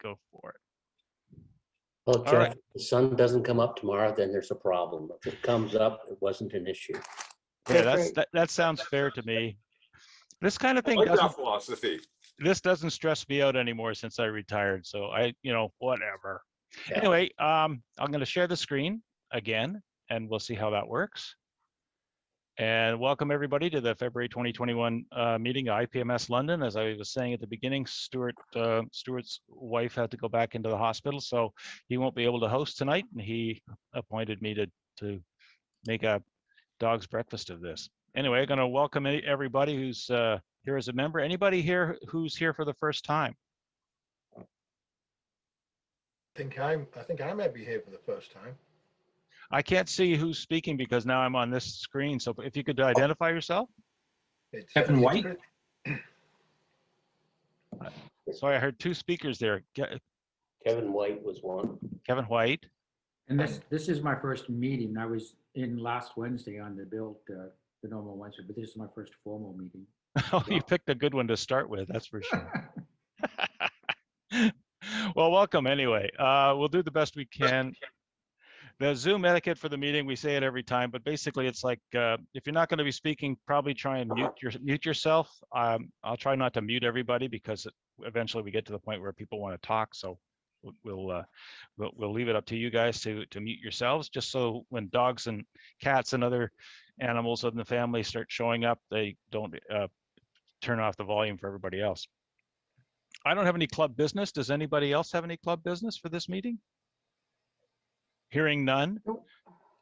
go for it. Well, All Jeff, right. if the sun doesn't come up tomorrow, then there's a problem. If it comes up, it wasn't an issue. Yeah, that sounds fair to me. This kind of thing like that philosophy. this doesn't stress me out anymore since I retired. So whatever. Yeah. Anyway, I'm going to share the screen again, and we'll see how that works. And welcome everybody to the February 2021 meeting of IPMS London. As I was saying at the beginning, Stuart's wife had to go back into the hospital, so he won't be able to host tonight. And he appointed me to make a dog's breakfast of this. Anyway, I'm going to welcome everybody who's here as a member. Anybody here who's here for the first time? I think I might be here for the first time. I can't see who's speaking because now I'm on this screen. So if you could identify yourself. It's Kevin White. Sorry, I heard two speakers there. Kevin White was one. Kevin White. And this is my first meeting. I was in last Wednesday on the build, the normal Wednesday, but this is my first formal meeting. Oh, you picked a good one to start with, that's for sure. Well, welcome anyway. We'll do the best we can. The Zoom etiquette for the meeting, we say it every time, but basically it's like, if you're not going to be speaking, probably try and mute yourself. I'll try not to mute everybody because eventually we get to the point where people want to talk. So we'll leave it up to you guys to mute yourselves, just so when dogs and cats and other animals in the family start showing up, they don't turn off the volume for everybody else. I don't have any club business. Does anybody else have any club business for this meeting? Hearing none.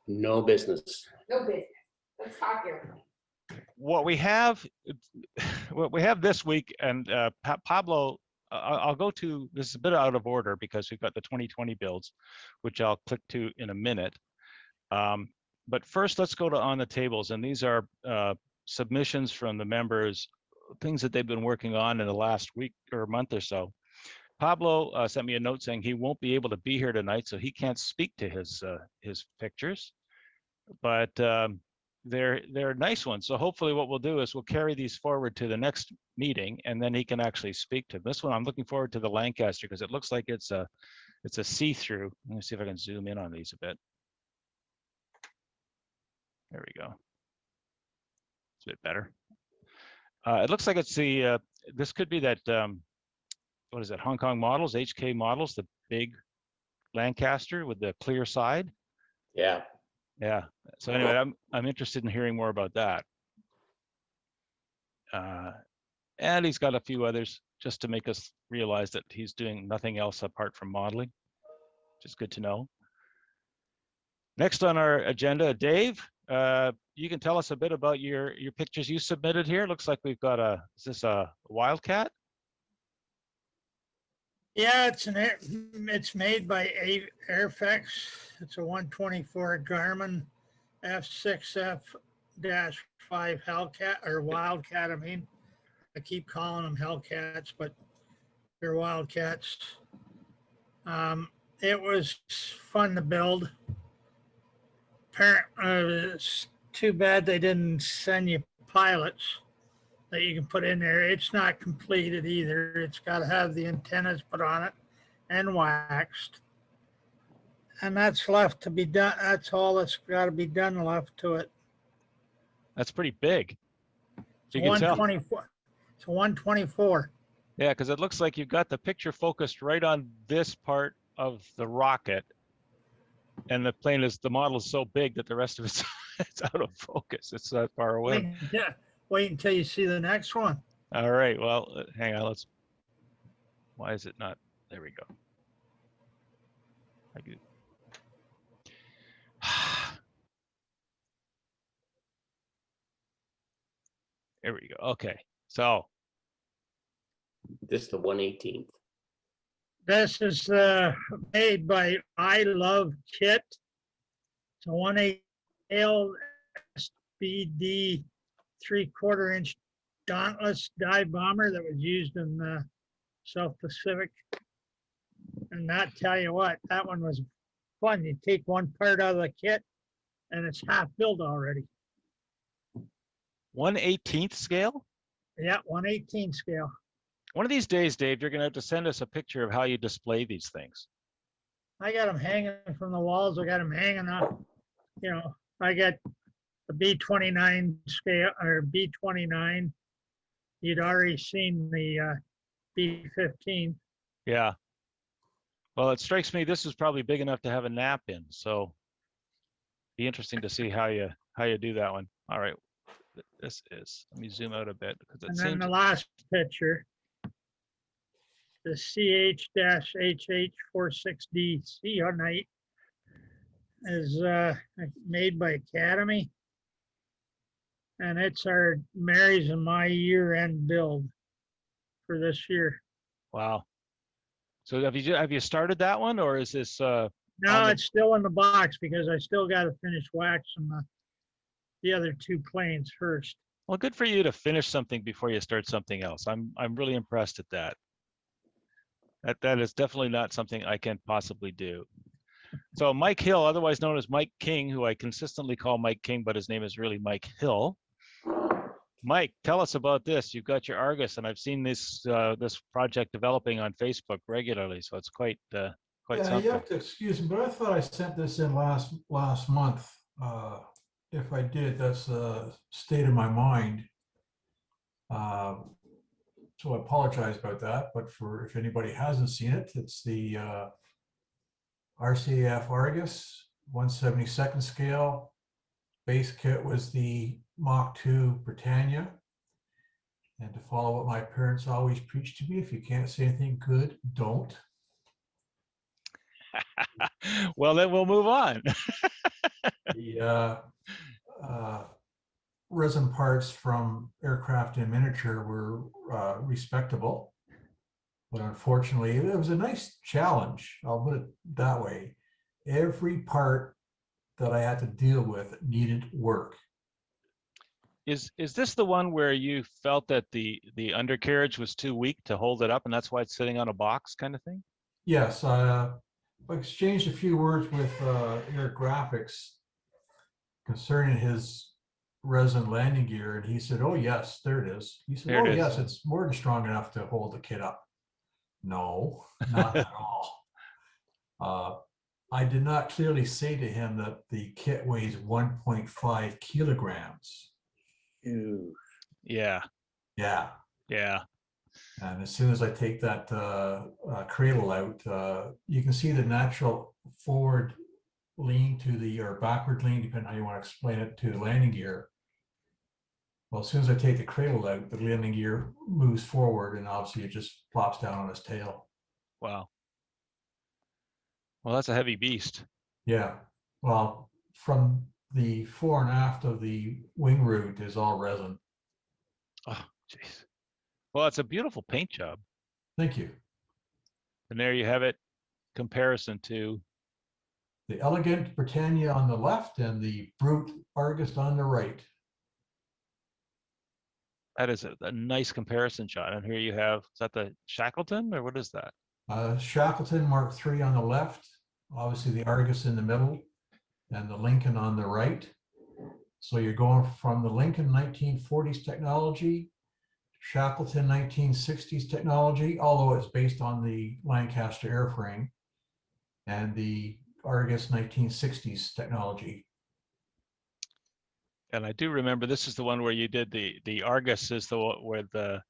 No business. No business. Let's talk here. What we have this week, and Pablo, I'll go to, this is a bit out of order because we've got the 2020 builds, which I'll click to in a minute. But first, let's go to on the tables, and these are submissions from the members, things that they've been working on in the last week or month or so. Pablo sent me a note saying he won't be able to be here tonight, so he can't speak to his pictures, but they're nice ones. So hopefully what we'll do is we'll carry these forward to the next meeting, and then he can actually speak to this one. I'm looking forward to the Lancaster because it looks like it's a see-through. Let me see if I can zoom in on these a bit. There we go. It's a bit better. It looks like it's the this could be that what is it, Hong Kong models, HK models, the big Lancaster with the clear side. Yeah. Yeah. So anyway, I'm interested in hearing more about that. And he's got a few others just to make us realize that he's doing nothing else apart from modeling, which is good to know. Next on our agenda, Dave, you can tell us a bit about your pictures you submitted here. Looks like we've got is this a Wildcat? Yeah, it's made by Airfix. It's a 124 Garmin F6F-5 Hellcat or Wildcat. I mean, I keep calling them Hellcats, but they're Wildcats. It was fun to build. It's too bad they didn't send you pilots that you can put in there. It's not completed either. It's got to have the antennas put on it and waxed. And that's left to be done. That's all that's got to be done left to it. That's pretty big. It's 124. It's 124. Yeah, because it looks like you've got the picture focused right on this part of the rocket. And the model is so big that the rest of it's out of focus. It's that far away. Wait until you see the next one. All right. Well, hang on. Why is it not? There we go. There we go. Okay. So. This is the 118th. This is made by I Love Kit. It's a 1/8 LSBD 3/4 inch Dauntless dive bomber that was used in the South Pacific. And that, tell you what, that one was fun. You take one part out of the kit and it's half built already. 1/18th scale? Yeah, 1/18 scale. One of these days, Dave, you're gonna have to send us a picture of how you display these things. I got them hanging from the walls. I got them hanging up. You know, I got the B29 scale or B29. You'd already seen the B15. Yeah. Well, it strikes me this is probably big enough to have a nap in, so be interesting to see how you do that one. All right. This is, let me zoom out a bit because it And then seems the last picture, the CH-HH46D Seonite is made by Academy. And it's our Mary's and my year-end build for this year. wow. So have you started that one, or is this No, On the- it's still in the box because I still got to finish waxing the other two planes first. well, good for you to finish something before you start something else. I'm really impressed at that. That is definitely not something I can possibly do. So Mike Hill, otherwise known as Mike King, who I consistently call Mike King, but his name is really Mike Hill. Mike, tell us about this. You've got your Argus, and I've seen this this project developing on Facebook regularly, so it's quite Yeah, something. you have to excuse me, but I thought I sent this in last month. If I did, that's the state of my mind. So I apologize about that, but if anybody hasn't seen it, it's the RCAF Argus 1/72nd scale. Base kit was the Mach 2 Britannia. And to follow what my parents always preached to me, if you can't say anything good, don't. Well, then we'll move on. The resin parts from Aircraft in Miniature were respectable, but unfortunately, it was a nice challenge. I'll put it that way. Every part that I had to deal with needed work. Is this the one where you felt that the undercarriage was too weak to hold it up, and that's why it's sitting on a box kind of thing? Yes, I exchanged a few words with Air Graphics concerning his resin landing gear, and he said, "Oh yes, there it is." He said, There it "Oh is. yes, it's more than strong enough to hold the kit up." No, not at all. I did not clearly say to him that the kit weighs 1.5 kilograms. Ew. Yeah, Yeah, yeah. and as soon as I take that cradle out, you can see the natural forward lean to the, or backward lean, depending on how you want to explain it, to the landing gear. Well, as soon as I take the cradle out, the landing gear moves forward, and obviously it just plops down on its tail. Wow. Well, that's a heavy beast. Yeah, well, from the fore and aft of the wing root is all resin. Oh, jeez. Well, it's a beautiful paint job. Thank you. And there you have it, comparison to, The Elegant Britannia on the left and the Brute Argus on the right. that is a nice comparison shot. And here you have, is that the Shackleton, or what is that? Shackleton Mark III on the left, obviously the Argus in the middle, and the Lincoln on the right. So you're going from the Lincoln 1940s technology, Shackleton 1960s technology, although it's based on the Lancaster airframe, and the Argus 1960s technology. And I do remember this is the one where you did the Argus is the one where the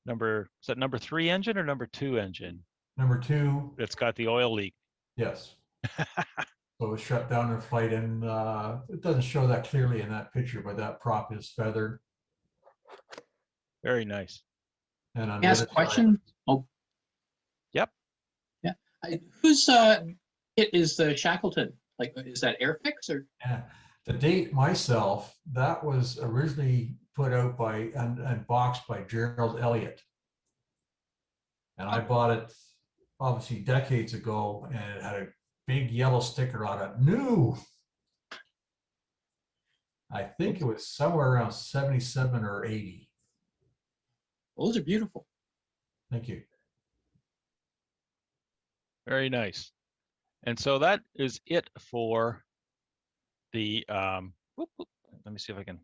is that number 3 engine or number 2 engine? Number 2, It's got the oil leak. yes. So it was shut down in flight, and it doesn't show that clearly in that picture, but that prop is feathered. Very nice. And on Can I ask a question? Oh. Yep. Yeah. Whose kit is the Shackleton? Like, is that Airfix or? Yeah, to date myself, that was originally put out by and boxed by Gerald Elliott. And I bought it obviously decades ago, and it had a big yellow sticker on it. New. I think it was somewhere around 77 or 80. Those are beautiful. Thank you. Very nice. And so that is it for the let me see if I can.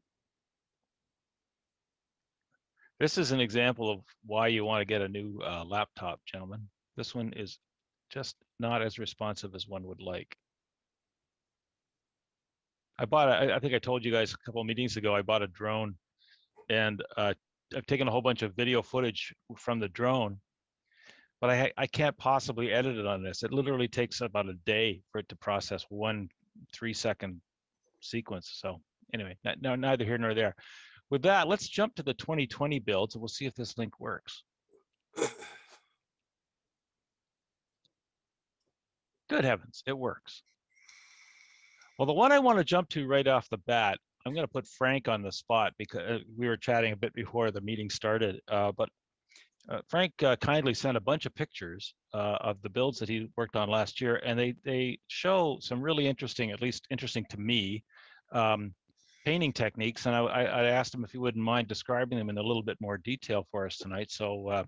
This is an example of why you want to get a new laptop, gentlemen. This one is just not as responsive as one would like. I think I told you guys a couple of meetings ago, I bought a drone, and I've taken a whole bunch of video footage from the drone, but I can't possibly edit it on this. It literally takes about a day for it to process 1 3-second sequence. So anyway, neither here nor there. With that, let's jump to the 2020 builds, and we'll see if this link works. Good heavens, it works. Well, the one I want to jump to right off the bat, I'm going to put Frank on the spot because we were chatting a bit before the meeting started. But Frank kindly sent a bunch of pictures of the builds that he worked on last year, and they show some really interesting, at least interesting to me, painting techniques. And I asked him if he wouldn't mind describing them in a little bit more detail for us tonight. So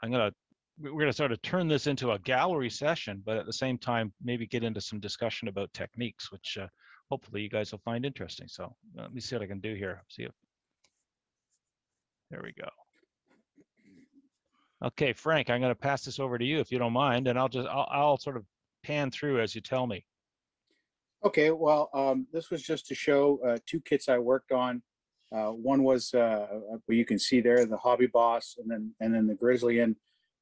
we're going to sort of turn this into a gallery session, but at the same time, maybe get into some discussion about techniques, which hopefully you guys will find interesting. So let me see what I can do here. See if, there we go. Okay, Frank, I'm going to pass this over to you if you don't mind, and I'll sort of pan through as you tell me. Okay, well, this was just to show 2 kits I worked on. One was where you can see there the Hobby Boss, and then the Grizzly. And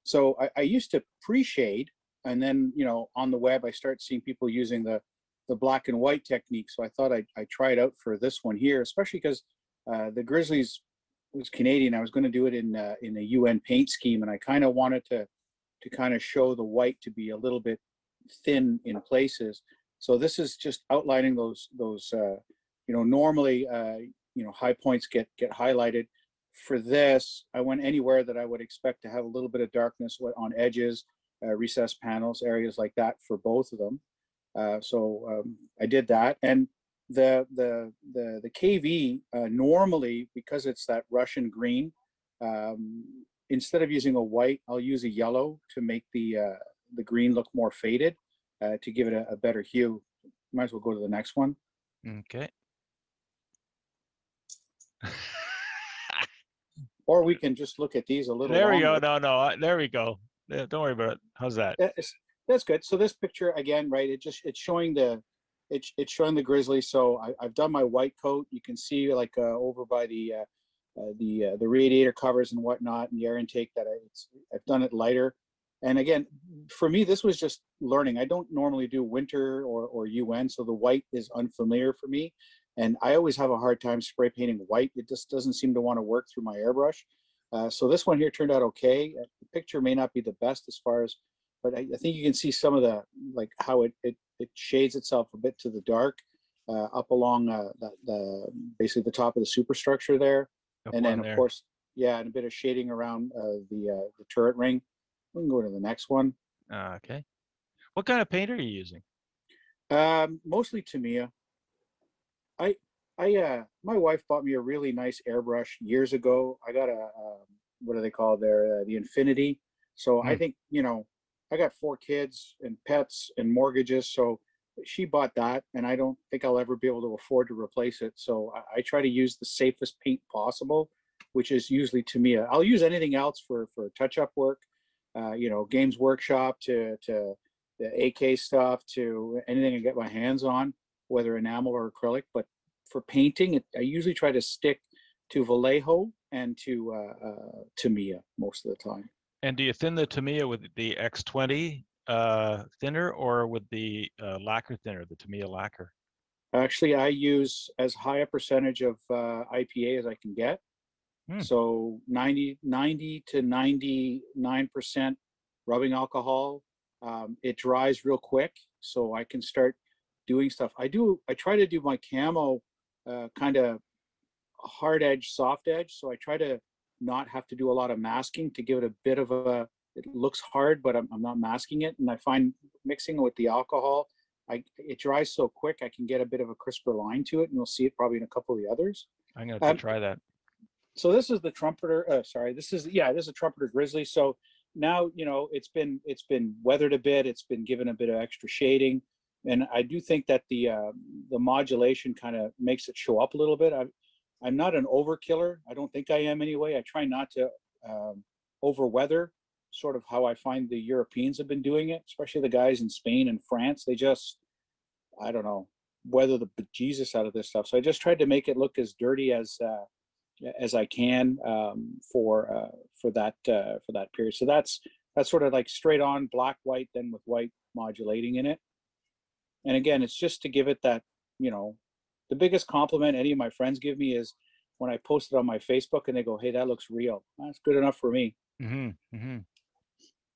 so I used to pre-shade, and then on the web I start seeing people using the black and white technique. So I thought I'd try it out for this one here, especially because the Grizzlies was Canadian. I was going to do it in a UN paint scheme, and I kind of wanted to kind of show the white to be a little bit thin in places. So this is just outlining those normally high points get highlighted. For this, I went anywhere that I would expect to have a little bit of darkness on edges, recessed panels, areas like that for both of them. So I did that, and the KV normally, because it's that Russian green, instead of using a white, I'll use a yellow to make the green look more faded, to give it a better hue. Might as well go to the next one. Okay. Or we can just look at these a little There we go. longer. No, there we go. Don't worry about it. How's that? That's good. So this picture again, right? It's showing the Grizzly. So I've done my white coat. You can see like over by the radiator covers and whatnot, and the air intake that I've done it lighter. And again, for me, this was just learning. I don't normally do winter or UN, so the white is unfamiliar for me. And I always have a hard time spray painting white. It just doesn't seem to want to work through my airbrush. So this one here turned out okay. The picture may not be the best as far as, but I think you can see some of the, like how it shades itself a bit to the dark up along basically the top of the superstructure there. And then of course, yeah, and a bit of shading around the turret ring. We can go to the next one. Okay. What kind of paint are you using? Mostly Tamiya. My wife bought me a really nice airbrush years ago. I got a what do they call it there? The Infinity. So I think, I got 4 kids and pets and mortgages. So she bought that, and I don't think I'll ever be able to afford to replace it. So I try to use the safest paint possible, which is usually Tamiya. I'll use anything else for touch-up work, Games Workshop to the AK stuff, to anything I get my hands on, whether enamel or acrylic. But for painting, I usually try to stick to Vallejo and to Tamiya most of the time. And do you thin the Tamiya with the X20 thinner or with the lacquer thinner, the Tamiya lacquer? Actually, I use as high a percentage of IPA as I can get. So 90 to 99% rubbing alcohol. It dries real quick, so I can start doing stuff. I try to do my camo kind of hard edge, soft edge. So I try to not have to do a lot of masking to give it a bit of it looks hard, but I'm not masking it. And I find mixing with the alcohol, it dries so quick, I can get a bit of a crisper line to it, and you'll see it probably in a couple of the others. I'm going to have to try that. So this is the trumpeter. This is a trumpeter Grizzly. So now, it's been weathered a bit. It's been given a bit of extra shading. And I do think that the modulation kind of makes it show up a little bit. I'm not an overkiller. I don't think I am anyway. I try not to over weather, sort of how I find the Europeans have been doing it, especially the guys in Spain and France. They just, I don't know, weather the bejesus out of this stuff. So I just tried to make it look as dirty as I can for that period. So that's sort of like straight on black, white, then with white modulating in it. And again, it's just to give it that, you know, the biggest compliment any of my friends give me is when I post it on my Facebook and they go, "Hey, that looks real." That's good enough for me. Oh, So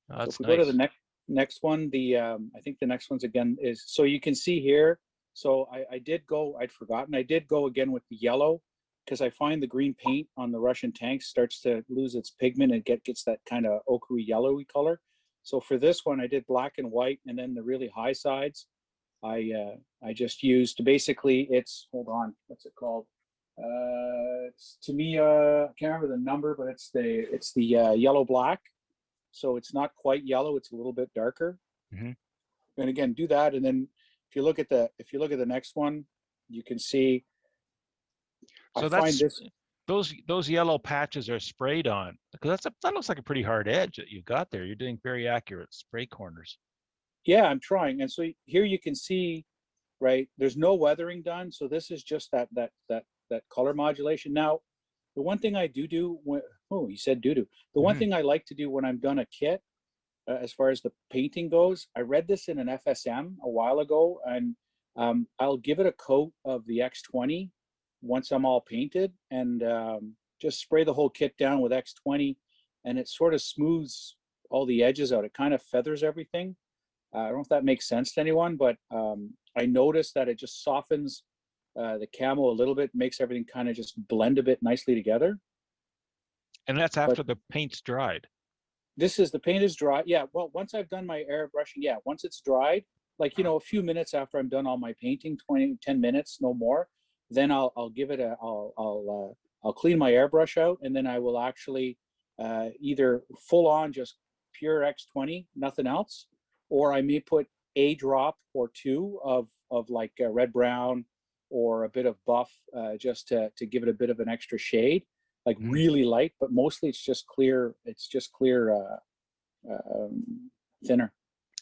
that's if we nice. go to the next one, I think the next one's again is, so you can see here. So I'd forgotten, I did go again with the yellow because I find the green paint on the Russian tanks starts to lose its pigment and gets that kind of ochre yellowy color. So for this one, I did black and white, and then the really high sides, I just used basically, it's, hold on, what's it called? It's to me, I can't remember the number, but it's the yellow black. So it's not quite yellow; it's a little bit darker. Mhm. And again, do that, and then if you look at the next one, you can see. So I find this. those yellow patches are sprayed on, because that looks like a pretty hard edge that you've got there. You're doing very accurate spray corners. Yeah, I'm trying, and so here you can see, right? There's no weathering done, so this is just that color modulation. Now, the one thing I do when, oh, you said do. The one Mhm. thing I like to do when I'm done a kit, as far as the painting goes, I read this in an FSM a while ago, and I'll give it a coat of the X20 once I'm all painted, and just spray the whole kit down with X20, and it sort of smooths all the edges out. It kind of feathers everything. I don't know if that makes sense to anyone, but I noticed that it just softens the camo a little bit, makes everything kind of just blend a bit nicely together. And that's after the paint's dried. The paint is dry. Yeah, well, once I've done my airbrushing, yeah, once it's dried, like, you know, a few minutes after I'm done all my painting, 10 minutes, no more, then I'll give it I'll clean my airbrush out, and then I will actually either full on just pure X20, nothing else, or I may put a drop or two of like red brown or a bit of buff, just to give it a bit of an extra shade, like really light, but mostly it's just clear. It's just clear, thinner.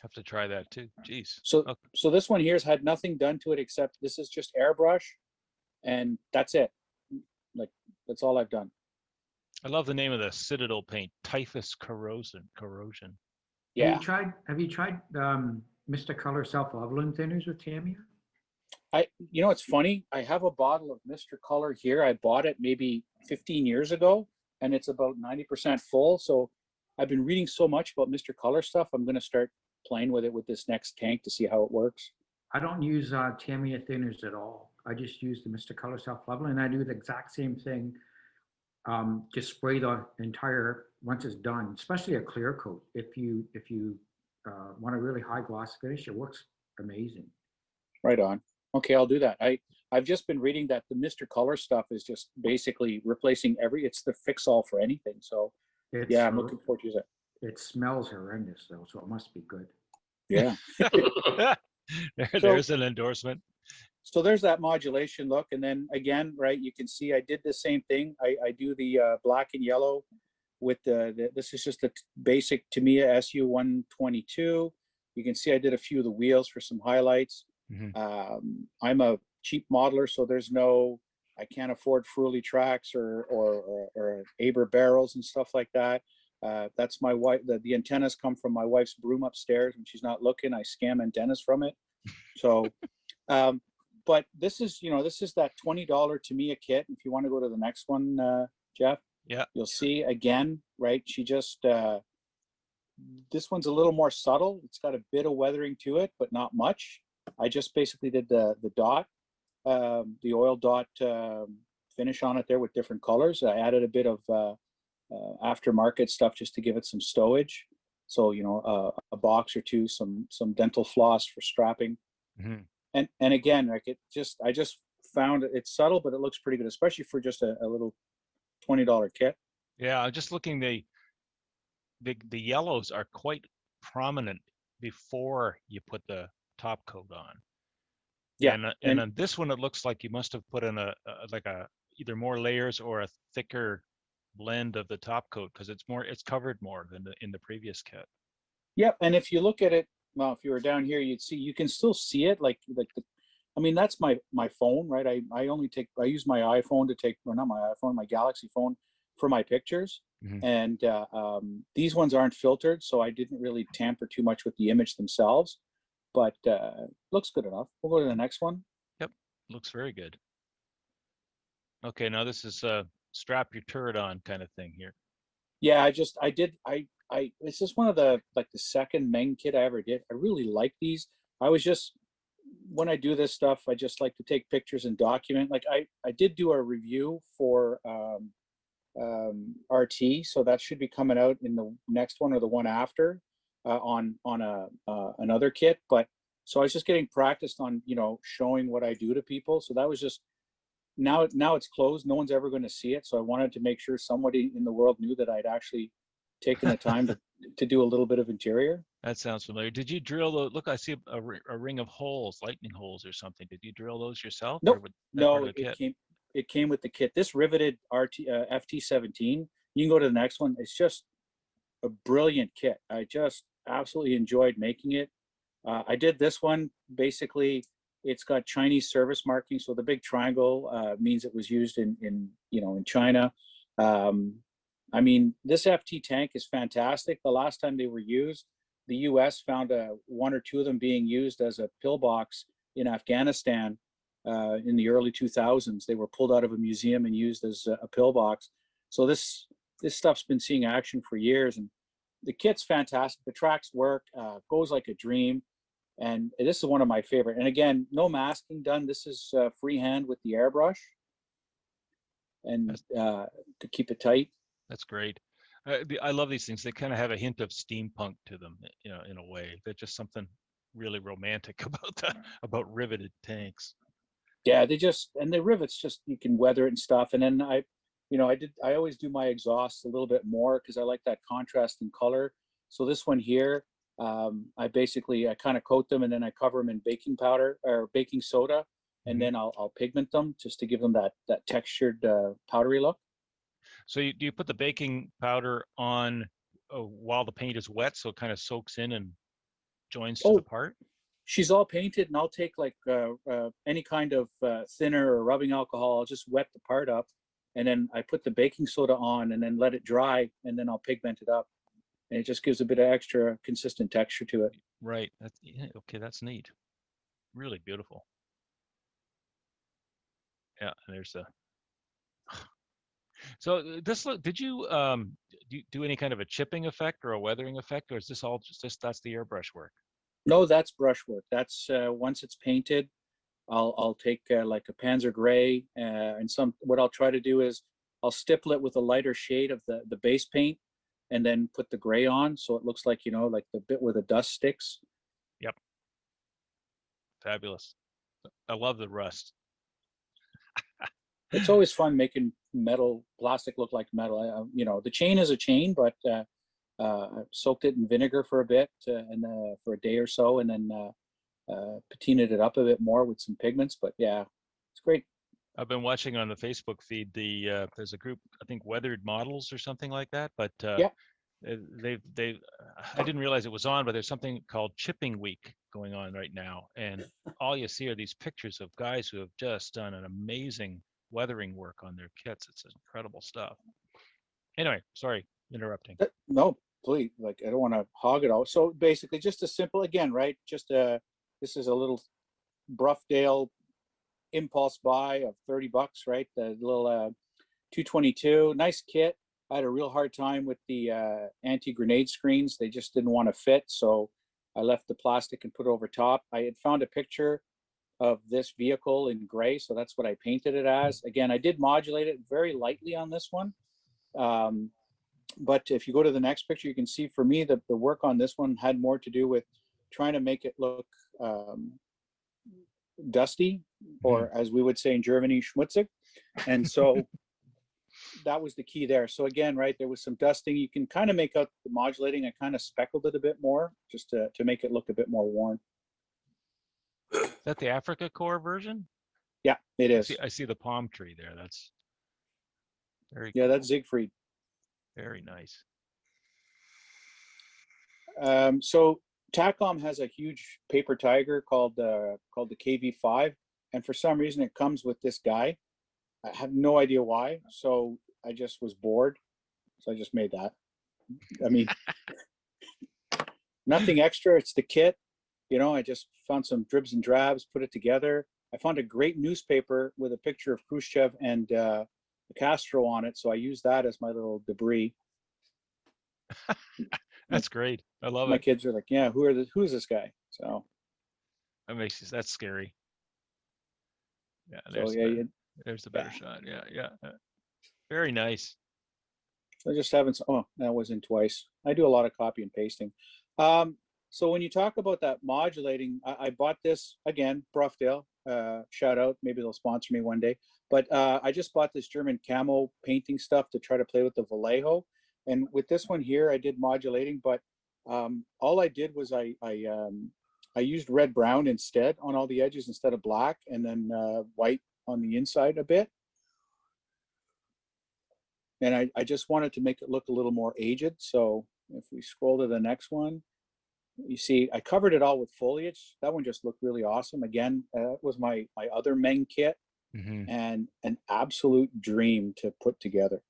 Have to try that too. Jeez. So Okay. so this one here's had nothing done to it except this is just airbrush, and that's it. Like, that's all I've done. I love the name of the Citadel paint, typhus corrosion. Yeah. Have you tried Mr. Color self-leveling thinners with Tamiya? You know, it's funny. I have a bottle of Mr. Color here. I bought it maybe 15 years ago, and it's about 90% full. So I've been reading so much about Mr. Color stuff. I'm going to start playing with it with this next tank to see how it works. I don't use Tamiya thinners at all. I just use the Mr. Color self-leveling, and I do the exact same thing. Just spray the entire, once it's done, especially a clear coat. If you want a really high gloss finish, it works amazing. Right on. Okay, I'll do that. I've just been reading that the Mr. Color stuff is just basically replacing it's the fix-all for anything. So yeah, I'm looking forward to it. It smells horrendous though, so it must be good. Yeah. There's an endorsement. So there's that modulation look. And then again, right, you can see I did the same thing. I do the black and yellow with this is just a basic Tamiya SU-122. You can see I did a few of the wheels for some highlights. I'm a cheap modeler, so I can't afford Fruely tracks or Aber barrels and stuff like that. That's my wife. The antennas come from my wife's broom upstairs. When she's not looking, I scam antennas from it. So, but this is that $20 Tamiya kit. If you want to go to the next one, Jeff, yeah, you'll see again, right? She just, this one's a little more subtle. It's got a bit of weathering to it, but not much. I just basically did the dot, the oil dot finish on it there with different colors. I added a bit of aftermarket stuff just to give it some stowage. So, you know, a box or two, some dental floss for strapping. And again, like I just found it's subtle, but it looks pretty good, especially for just a little $20 kit. Yeah, I'm just looking. The yellows are quite prominent before you put the top coat on. Yeah, and on this one, it looks like you must have put in either more layers or a thicker blend of the top coat because it's covered more than in the previous kit. Yep, and if you look at it, well, if you were down here, you'd see, you can still see it, like I mean, that's my phone, right? I use my iPhone to take, or not my iPhone, my Galaxy phone for my pictures. Mhm. And these ones aren't filtered, so I didn't really tamper too much with the image themselves, but looks good enough. We'll go to the next one. Yep, looks very good. Okay, now this is strap your turret on kind of thing here. Yeah, this is one of the second Meng kit I ever did. I really like these. When I do this stuff, I just like to take pictures and document. Like I did do a review for RT, so that should be coming out in the next one or the one after on another kit. But so I was just getting practiced on, showing what I do to people. So that was just, now it's closed. No one's ever going to see it. So I wanted to make sure somebody in the world knew that I'd actually taken the time to do a little bit of interior. That sounds familiar. Did you drill the, look, I see a ring of holes, lightning holes or something. Did you drill those yourself? Nope. Or that part No, of the kit? it came with the kit. This riveted FT17. You can go to the next one. It's just a brilliant kit. I just absolutely enjoyed making it. I did this one. Basically, it's got Chinese service marking, so the big triangle means it was used in China. I mean, this FT tank is fantastic. The last time they were used, the U.S. found one or two of them being used as a pillbox in Afghanistan in the early 2000s. They were pulled out of a museum and used as a pillbox. So this stuff's been seeing action for years, and the kit's fantastic. The tracks work, goes like a dream, and this is one of my favorite. And again, no masking done. This is freehand with the airbrush, and to keep it tight. That's great. I love these things. They kind of have a hint of steampunk to them, in a way. They're just something really romantic about riveted tanks. Yeah, and the rivets, just, you can weather it and stuff. And then I always do my exhaust a little bit more because I like that contrast in color. So this one here, I kind of coat them and then I cover them in baking powder or baking soda, and then I'll pigment them just to give them that textured powdery look. So do you put the baking powder on while the paint is wet, so it kind of soaks in and joins to the part? She's all painted, and I'll take any kind of thinner or rubbing alcohol. I'll just wet the part up, and then I put the baking soda on, and then let it dry, and then I'll pigment it up, and it just gives a bit of extra consistent texture to it. Right. Okay, that's neat. Really beautiful. Yeah, and there's a. So did you do any kind of a chipping effect or a weathering effect, or is this all just that's the airbrush work? No, that's brushwork. That's once it's painted, I'll take like a Panzer Gray and what I'll try to do is I'll stipple it with a lighter shade of the base paint, and then put the gray on, so it looks like, like the bit where the dust sticks. Yep. Fabulous. I love the rust. It's always fun making plastic look like metal. The chain is a chain, but I soaked it in vinegar for a bit and for a day or so, and then patinaed it up a bit more with some pigments. But yeah, it's great. I've been watching on the Facebook feed. There's a group, I think Weathered Models or something like that. But yeah, I didn't realize it was on, but there's something called Chipping Week going on right now, and all you see are these pictures of guys who have just done an amazing weathering work on their kits. It's incredible stuff. Anyway, sorry, interrupting. No, please. I don't want to hog it all. So basically, just a simple, again, right? This is a little Broughdale impulse buy of $30, right? The little 222, nice kit. I had a real hard time with the anti-grenade screens. They just didn't want to fit, so I left the plastic and put it over top. I had found a picture of this vehicle in gray, so that's what I painted it as. Again, I did modulate it very lightly on this one. But if you go to the next picture, you can see for me that the work on this one had more to do with trying to make it look dusty, or as we would say in Germany, schmutzig. And so that was the key there. So again, right, there was some dusting. You can kind of make out the modulating. I kind of speckled it a bit more just to make it look a bit more worn. Is that the Africa Core version? Yeah, it is. I see the palm tree there. That's Very Yeah, cool. that's Siegfried. Very nice. So TACOM has a huge paper tiger called the KV5, and for some reason it comes with this guy. I have no idea why. So I just was bored, so I just made that. I mean, nothing extra. It's the kit. You know, I just found some dribs and drabs, put it together. I found a great newspaper with a picture of Khrushchev and Castro on it, so I used that as my little debris. That's great. I love My it. kids are like, "Yeah, who's this guy?" So, That makes you, that's scary. Yeah, so there's yeah, the, there's the better shot. Yeah, yeah. Very nice. I just haven't. Oh, that was in twice. I do a lot of copy and pasting. So when you talk about that modulating, I bought this again, Profdale. Shout out. Maybe they'll sponsor me one day. But I just bought this German camo painting stuff to try to play with the Vallejo. And with this one here, I did modulating, but all I did was I used red brown instead on all the edges instead of black, and then white on the inside a bit. And I just wanted to make it look a little more aged. So if we scroll to the next one, you see I covered it all with foliage. That one just looked really awesome. Again, that was my other Meng kit, and an absolute dream to put together.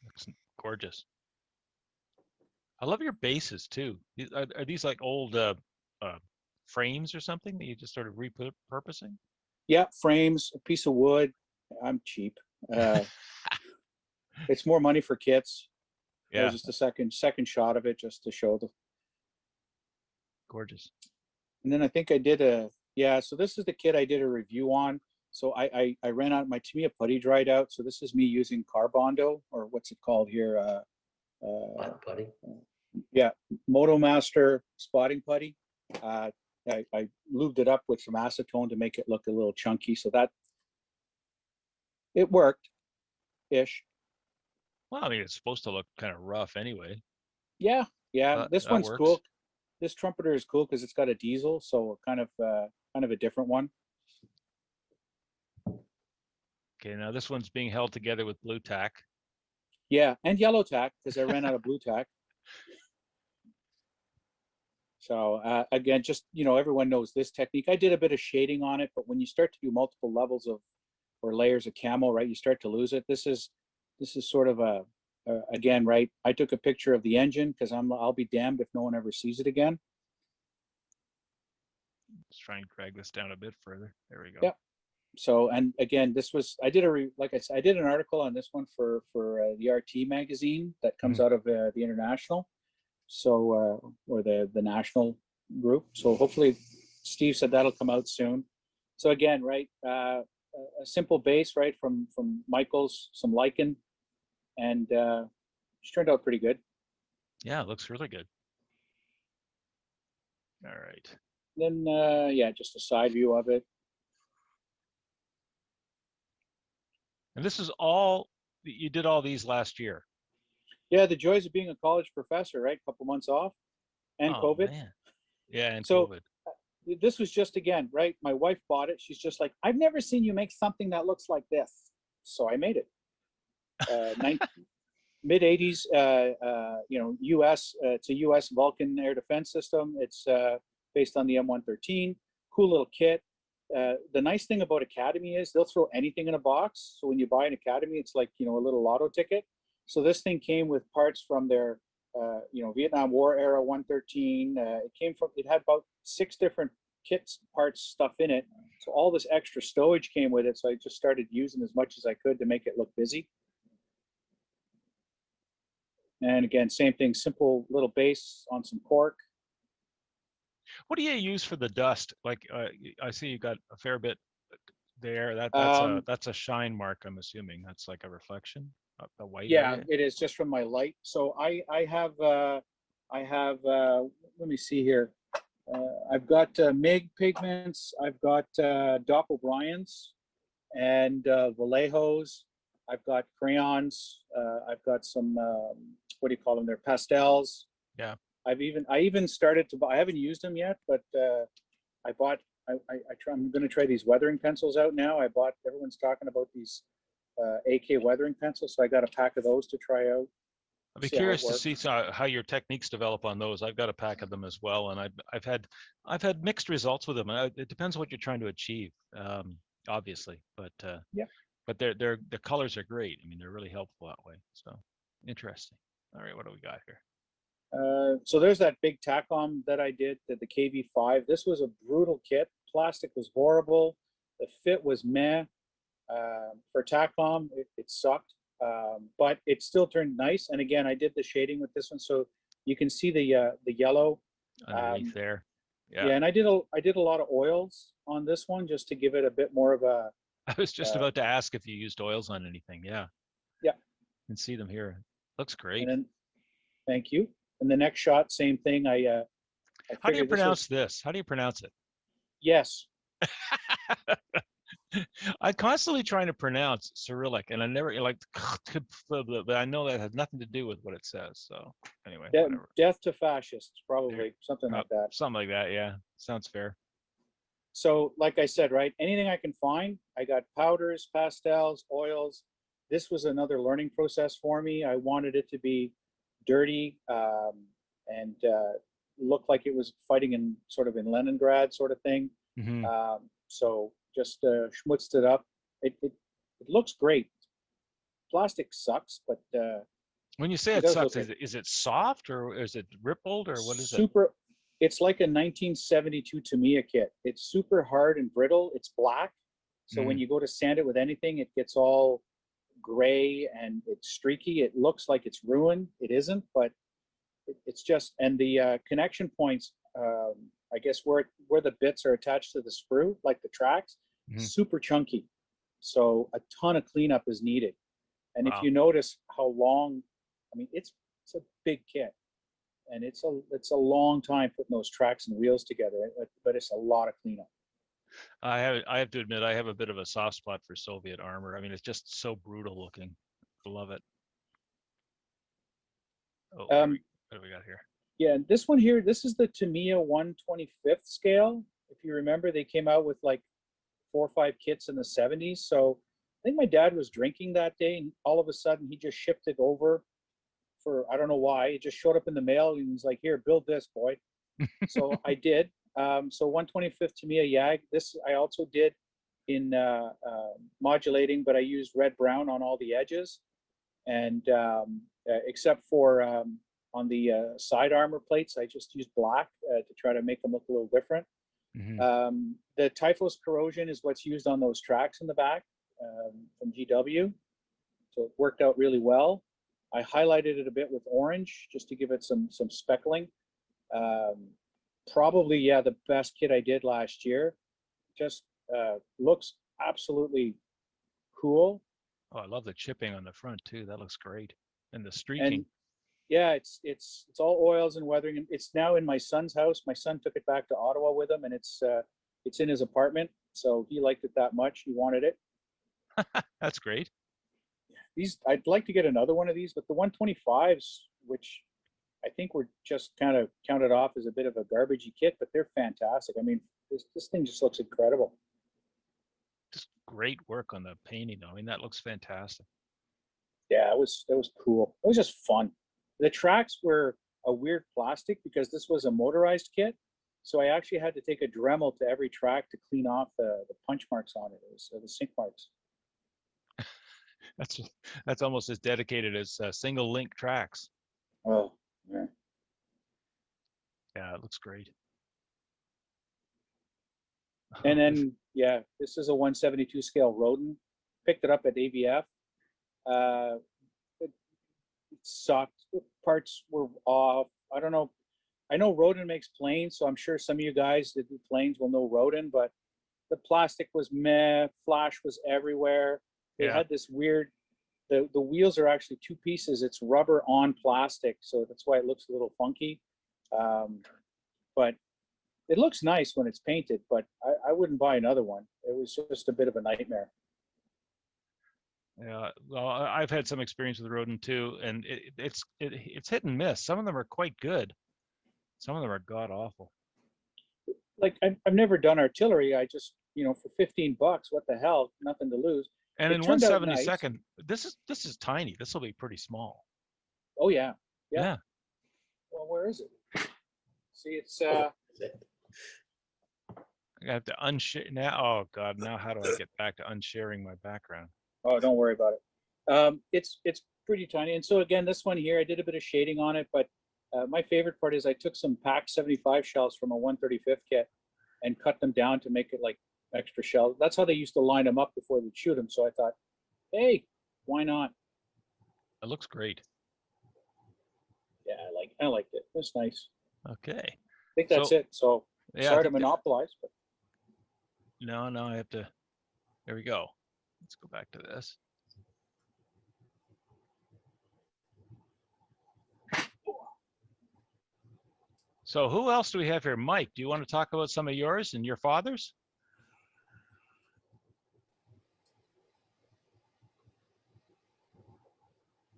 Looks gorgeous. I love your bases too. Are these like old frames or something that you just started repurposing? Yeah, frames, a piece of wood. I'm cheap. It's more money for kits. Yeah, Just a second shot of it just to show the. gorgeous. And then I think I did so this is the kit I did a review on. So I ran out, my Tamiya putty dried out. So this is me using Carbondo, or what's it called here? Black putty. Yeah, Moto Master spotting putty. I lubed it up with some acetone to make it look a little chunky. So that it worked-ish. Well, I mean, it's supposed to look kind of rough anyway. Yeah, this That one's works. cool. This trumpeter is cool because it's got a diesel, so kind of a different one. Okay, now this one's being held together with blue tack. Yeah, and yellow tack because I ran out of blue tack. So again, just everyone knows this technique. I did a bit of shading on it, but when you start to do multiple levels of or layers of camo, right, you start to lose it. This is sort of again, right. I took a picture of the engine because I'll be damned if no one ever sees it again. Let's try and drag this down a bit further. There we go. Yep. So, and again, this was, I did like I said, I did an article on this one for the RT magazine that comes out of the International. So, or the national group. So hopefully Steve said that'll come out soon. So again, right, a simple base, right, from Michael's, some lichen, and it's turned out pretty good. Yeah, it looks really good. All right. Then, yeah, just a side view of it. And this is all, you did all these last year. Yeah, the joys of being a college professor, right? A couple months off, and COVID. Man. Yeah, and so, COVID. This was just, again, right? My wife bought it. She's just like, I've never seen you make something that looks like this. So I made it. Mid 80s, US. It's a US Vulcan air defense system. It's based on the M113. Cool little kit. The nice thing about Academy is they'll throw anything in a box. So when you buy an Academy, it's like, a little lotto ticket. So this thing came with parts from their, Vietnam War era 113. It had about 6 different kits, parts, stuff in it. So all this extra stowage came with it. So I just started using as much as I could to make it look busy. And again, same thing, simple little base on some cork. What do you use for the dust? Like, I see you got a fair bit there. That's a shine mark, I'm assuming. That's like a reflection, a white area. It is just from my light. So I have let me see here. I've got MIG pigments. I've got Doc O'Brien's and Vallejos. I've got crayons. I've got some what do you call them? They're pastels. Yeah. I even started to buy. I haven't used them yet, but I bought. I'm going to try these weathering pencils out now. Everyone's talking about these AK weathering pencil, so I got a pack of those to try out. I'd be See how it curious to works. see how your techniques develop on those. I've got a pack of them as well, and I've had mixed results with them. It depends what you're trying to achieve, obviously, but Yeah. but the colors are great. I mean, they're really helpful that way. So interesting. All right, what do we got here? So there's that big TACOM that I did, the KV5. This was a brutal kit. Plastic was horrible. The fit was meh. For TACOM, it sucked, but it still turned nice. And again, I did the shading with this one, so you can see the yellow Underneath there. Yeah, and I did a lot of oils on this one just to give it a bit more of a. I was just about to ask if you used oils on anything. Yeah. Yeah. You can see them here. Looks great. And then, thank you. And the next shot, same thing. I How do you figured this was- pronounce this? How do you pronounce it? Yes. I'm constantly trying to pronounce Cyrillic, and I never like, but I know that has nothing to do with what it says. So anyway, whatever. Death to fascists, probably something like that. Something like that. Yeah, sounds fair. So, like I said, right, anything I can find, I got powders, pastels, oils. This was another learning process for me. I wanted it to be dirty and look like it was fighting in sort of in Leningrad sort of thing. Mhm. So just schmutzed it up. It looks great. Plastic sucks, but When you say it it does sucks, look is it soft or is it rippled or what is it? super. It's like a 1972 Tamiya kit. It's super hard and brittle. It's black, so when you go to sand it with anything, it gets all gray and it's streaky. It looks like it's ruined. It isn't, but it's just, and the connection points, I guess where the bits are attached to the sprue, like the tracks, super chunky. So a ton of cleanup is needed. And Wow. if you notice how long, I mean, it's a big kit, and it's a long time putting those tracks and wheels together, but it's a lot of cleanup. I have to admit, I have a bit of a soft spot for Soviet armor. I mean, it's just so brutal looking. I love it. Oh, what do we got here? Yeah, and this one here, this is the Tamiya 1/25th scale. If you remember, they came out with like 4 or 5 kits in the 70s. So I think my dad was drinking that day, and all of a sudden he just shipped it over for, I don't know why. It just showed up in the mail, and he's like, "Here, build this, boy." So I did. So 1/25th Tamiya Yag. This I also did in modulating, but I used red brown on all the edges, and except for on the side armor plates, I just used black to try to make them look a little different. The Typhus corrosion is what's used on those tracks in the back from GW. So it worked out really well. I highlighted it a bit with orange just to give it some speckling. Probably, yeah, the best kit I did last year. Just looks absolutely cool. Oh, I love the chipping on the front too. That looks great. And the streaking. And yeah, it's all oils and weathering. And it's now in my son's house. My son took it back to Ottawa with him, and it's in his apartment. So he liked it that much. He wanted it. That's great. I'd like to get another one of these, but the 125s, which I think were just kind of counted off as a bit of a garbagey kit, but they're fantastic. I mean, this thing just looks incredible. Just great work on the painting though. I mean, that looks fantastic. Yeah, it was cool. It was just fun. The tracks were a weird plastic because this was a motorized kit. So I actually had to take a Dremel to every track to clean off the punch marks on it. It was the sink marks. That's almost as dedicated as single link tracks. Oh, yeah. Yeah, it looks great. And then, yeah, this is a 172 scale Rodin. Picked it up at AVF. It sucked. Parts were off. I don't know. I know Rodin makes planes, so I'm sure some of you guys that do planes will know Rodin, but the plastic was meh. Flash was everywhere. It had this weird, the wheels are actually 2 pieces. It's rubber on plastic, so that's why it looks a little funky. But it looks nice when it's painted, but I wouldn't buy another one. It was just a bit of a nightmare. Yeah, well, I've had some experience with Rodin too, and it's hit and miss. Some of them are quite good. Some of them are god awful. Like I've never done artillery. I just, for $15, what the hell, nothing to lose. And It in turned out nice. 1/72nd, this is tiny. This will be pretty small. Oh, yeah. Yeah. Yeah. Well, where is it? See, it's, I have to unshare now. Oh God, now how do I get back to unsharing my background? oh, don't worry about it. It's pretty tiny. And so again, this one here, I did a bit of shading on it, but my favorite part is I took some pack 75 shells from a 135th kit and cut them down to make it like extra shells. That's how they used to line them up before they'd shoot them. So I thought, hey, why not? It looks great. Yeah, I liked it. It was nice. Okay. I think that's So, it. So Yeah. I sorry to think that- monopolize, but no, I have to. There we go. Let's go back to this. So who else do we have here? Mike, do you want to talk about some of yours and your father's?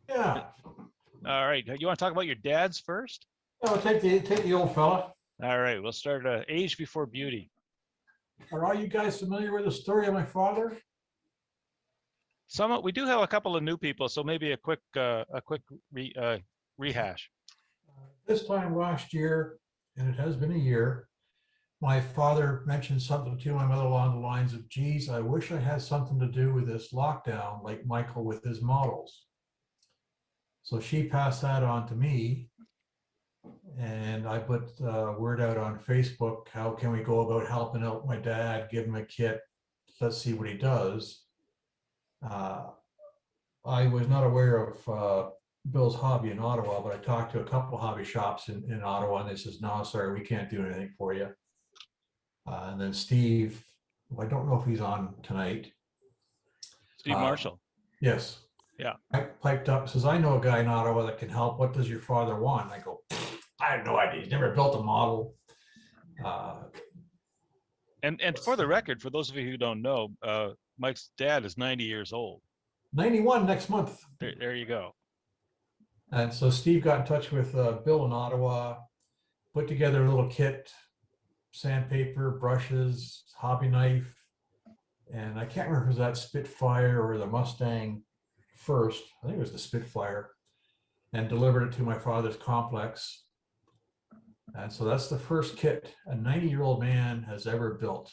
Yeah, All right. You want to talk about your dad's first? I'll take the old fella. All right. We'll start age before beauty. Are all you guys familiar with the story of my father? We do have a couple of new people, so maybe a quick rehash. This time last year, and it has been a year, my father mentioned something to my mother along the lines of, geez, I wish I had something to do with this lockdown like Michael with his models. So she passed that on to me, and I put word out on Facebook, how can we go about helping out my dad, give him a kit, let's see what he does. I was not aware of Bill's Hobby in Ottawa, but I talked to a couple hobby shops in Ottawa, and they says, no, sorry, we can't do anything for you. And then Steve, I don't know if he's on tonight. Steve Marshall. Yes. Yeah. I piped up, says, I know a guy in Ottawa that can help. What does your father want? I go, I have no idea. He's never built a model. And for the record, for those of you who don't know, Mike's dad is 90 years old. 91 next month. There you go. And so Steve got in touch with Bill in Ottawa, put together a little kit, sandpaper, brushes, hobby knife, and I can't remember if it was that Spitfire or the Mustang first. I think it was the Spitfire, and delivered it to my father's complex. And so that's the first kit a 90-year-old man has ever built.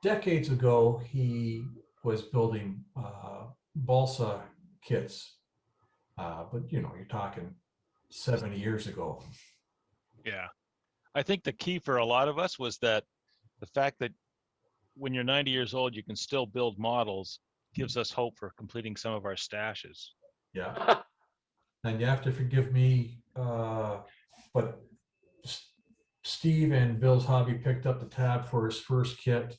Decades ago, he was building balsa kits, but you know, you're talking 70 years ago. Yeah. I think the key for a lot of us was that the fact that when you're 90 years old, you can still build models gives us hope for completing some of our stashes. Yeah. And you have to forgive me, but Steve and Bill's Hobby picked up the tab for his first kit.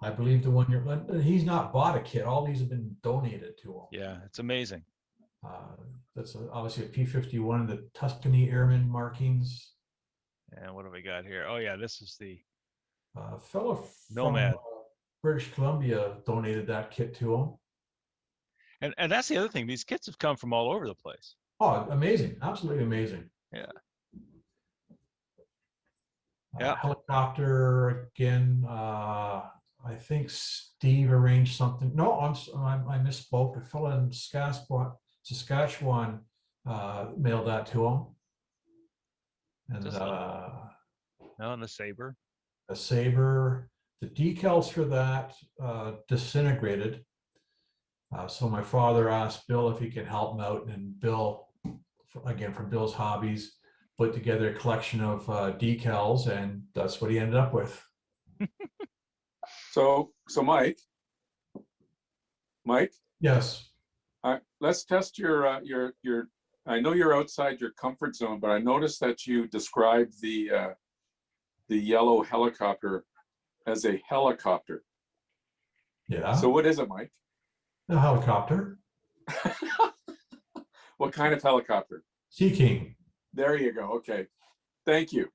I believe the one he's not bought a kit. All these have been donated to him. Yeah, it's amazing. That's obviously a P-51, the Tuscany Airman markings. And what do we got here? Oh yeah, this is the Fellow from Nomad. British Columbia donated that kit to him. And that's the other thing. These kits have come from all over the place. Oh, amazing. Absolutely amazing. Yeah. Yeah. Helicopter again. I think Steve arranged something. No, I misspoke. A fellow in Saskatchewan mailed that to him. And and the Saber. A Saber. The decals for that disintegrated. So my father asked Bill if he could help him out, and Bill, again from Bill's Hobbies, put together a collection of decals, and that's what he ended up with. So Mike, Yes. let's test your. I know you're outside your comfort zone, but I noticed that you described the yellow helicopter as a helicopter. Yeah. So what is it, Mike? A helicopter. What kind of helicopter? Sea King. There you go. Okay, thank you.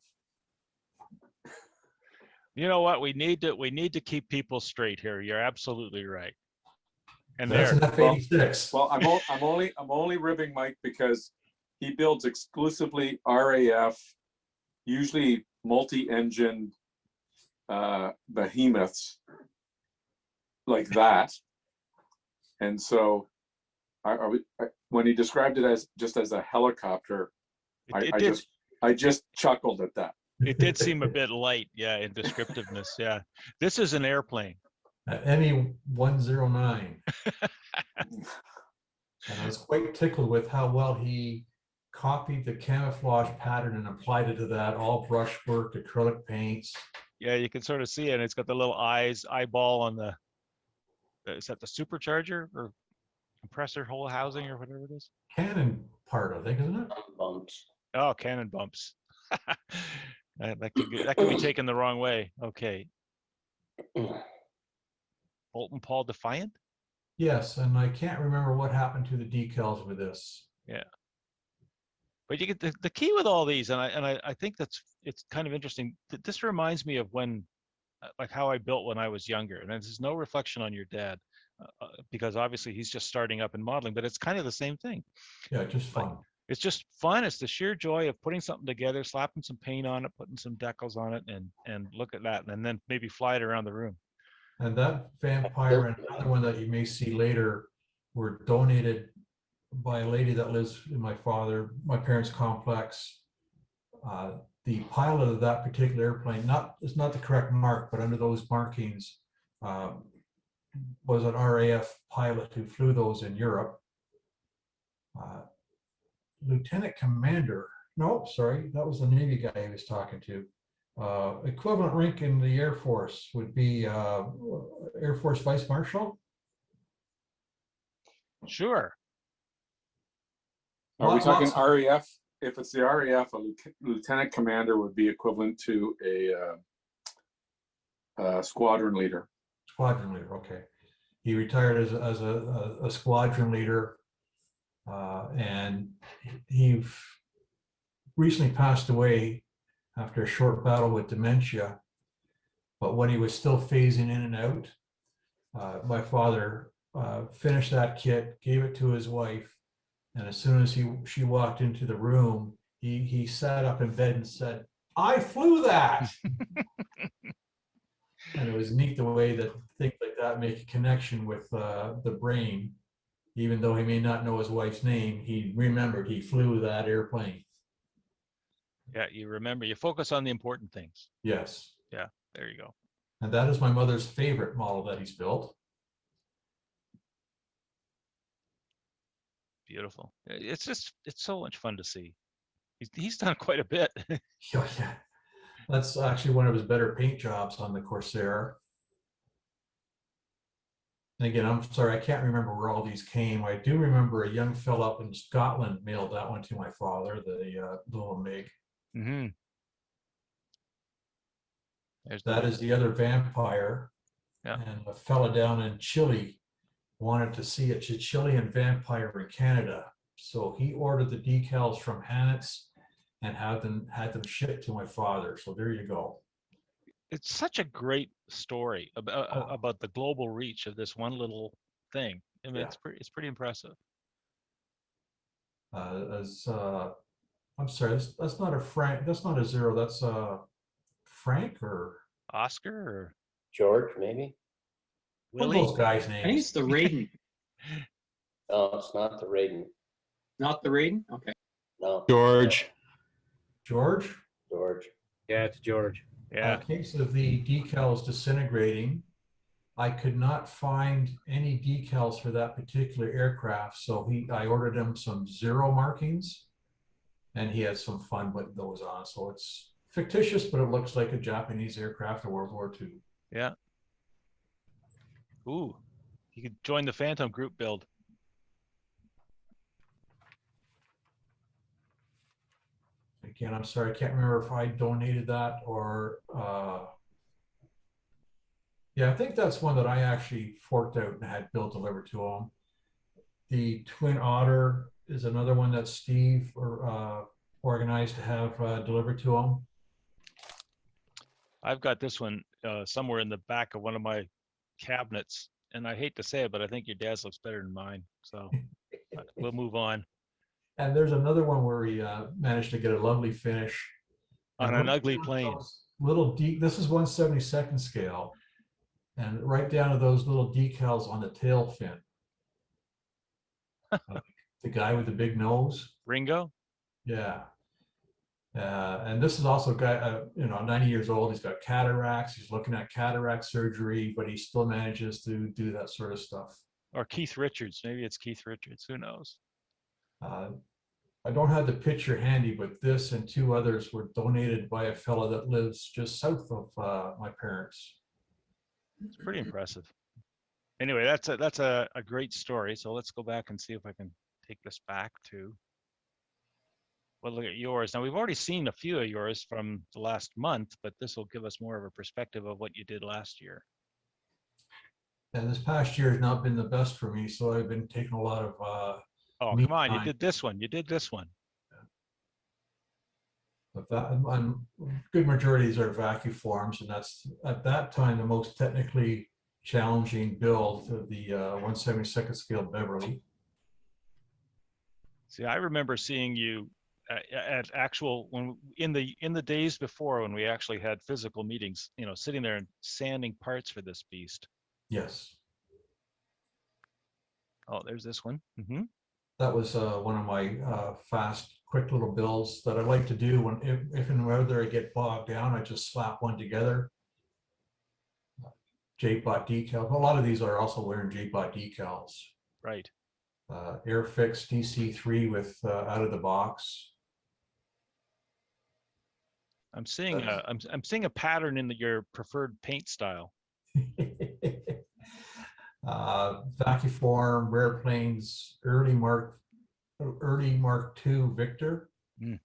You know what? We need to keep people straight here. You're absolutely right. And That's there. an F-86. Well, I'm only ribbing Mike because he builds exclusively RAF, usually multi-engine behemoths like that. And so when he described it as just as a helicopter, I just chuckled at that. It did seem a bit light, yeah, in descriptiveness. Yeah, this is an airplane. ME 109. And I was quite tickled with how well he copied the camouflage pattern and applied it to that, all brushwork, acrylic paints. Yeah, you can sort of see it. And it's got the little eyeball on the. Is that the supercharger or compressor hole housing or whatever it is? Cannon part, I think, isn't it? Bumps. Oh, cannon bumps. that could be taken the wrong way. Okay. Bolton Paul Defiant? Yes, and I can't remember what happened to the decals with this. Yeah. But you get the key with all these, and I think it's kind of interesting. This reminds me of when, like how I built when I was younger. And this is no reflection on your dad, because obviously he's just starting up in modeling, but it's kind of the same thing. Yeah, just fun. It's just fun. It's the sheer joy of putting something together, slapping some paint on it, putting some decals on it, and look at that, and then maybe fly it around the room. And that vampire and another one that you may see later were donated by a lady that lives in my parents' complex. The pilot of that particular airplane, it's not the correct mark, but under those markings, was an RAF pilot who flew those in Europe. Lieutenant Commander, no, sorry, that was the Navy guy he was talking to. Equivalent rank in the Air Force would be Air Force Vice Marshal. Sure. Are we Lots talking of- RAF? If it's the RAF, a lieutenant commander would be equivalent to a squadron leader. Squadron leader, okay. He retired as a squadron leader, and he recently passed away after a short battle with dementia. But when he was still phasing in and out, my father finished that kit, gave it to his wife, and as soon as she walked into the room, he sat up in bed and said, "I flew that." And it was neat the way that things like that make a connection with the brain. Even though he may not know his wife's name, he remembered he flew that airplane. Yeah, you remember, you focus on the important things. Yes. Yeah, there you go. And that is my mother's favorite model that he's built. Beautiful. It's so much fun to see. He's done quite a bit. Yeah, yeah. That's actually one of his better paint jobs on the Corsair. And again, I'm sorry, I can't remember where all these came. I do remember a young fellow up in Scotland mailed that one to my father, the little MiG. Mm-hmm. That is the other vampire. Yeah. And a fella down in Chile wanted to see a Chilean vampire in Canada. So he ordered the decals from Hanitz and had them shipped to my father. So there you go. It's such a great story about the global reach of this one little thing. I mean, Yeah. it's pretty impressive. I'm sorry, that's not a Frank. That's not a zero. That's Frank or Oscar or George, maybe? one of Willie? those guys' I think names. it's the Raiden. No, it's not the Raiden. Not the Raiden? Okay. No. George. George? George. Yeah, it's George. Yeah. In case of the decals disintegrating, I could not find any decals for that particular aircraft. So I ordered him some zero markings and he had some fun with those on. So it's fictitious, but it looks like a Japanese aircraft of World War II. Yeah. Ooh, you could join the Phantom group build. Again, I'm sorry, I can't remember if I donated that or, yeah, I think that's one that I actually forked out and had Bill delivered to him. The Twin Otter is another one that Steve organized to have delivered to him. I've got this one somewhere in the back of one of my cabinets, and I hate to say it, but I think your dad's looks better than mine. So we'll move on. And there's another one where he managed to get a lovely finish. On an ugly plane. Little this is 1/72nd scale. And right down to those little decals on the tail fin. The guy with the big nose. Ringo? Yeah. And this is also a guy, 90 years old. He's got cataracts. He's looking at cataract surgery, but he still manages to do that sort of stuff. Or Keith Richards. Maybe it's Keith Richards. Who knows? I don't have the picture handy, but this and two others were donated by a fellow that lives just south of my parents. It's pretty impressive. Anyway, that's a great story. So let's go back and see if I can take this back to, well, look at yours. Now we've already seen a few of yours from the last month, but this will give us more of a perspective of what you did last year. And this past year has not been the best for me, so I've been taking a lot of Oh, me come on, you time. did this one. You did this one. But good majorities are vacuum forms, and that's at that time the most technically challenging build of the 1/72nd scale Beverly. See, I remember seeing you at actual in the days before when we actually had physical meetings. Sitting there and sanding parts for this beast. Yes, Oh, there's this one. Mm-hmm. that was one of my fast, quick little builds that I like to do when if and whether I get bogged down, I just slap one together. J-Bot decals. A lot of these are also wearing J-Bot decals. Right. Airfix DC3 with out of the box. I'm seeing I'm seeing a pattern in your preferred paint style. Vacuform, Rare Plains, early Mark II Victor. Mm.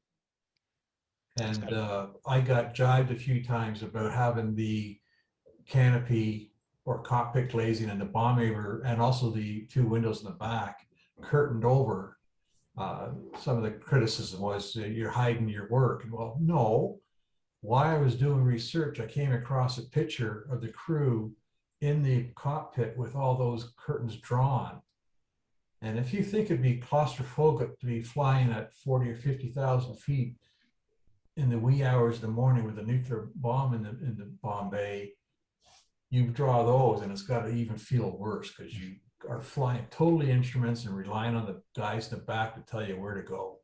And I got jibed a few times about having the canopy or cockpit glazing and the bomb aver and also the two windows in the back curtained over. Some of the criticism was you're hiding your work. And well, no. While I was doing research, I came across a picture of the crew in the cockpit with all those curtains drawn. And if you think it'd be claustrophobic to be flying at 40 or 50,000 feet in the wee hours of the morning with a nuclear bomb in the bomb bay, you draw those and it's got to even feel worse because you are flying totally instruments and relying on the guys in the back to tell you where to go.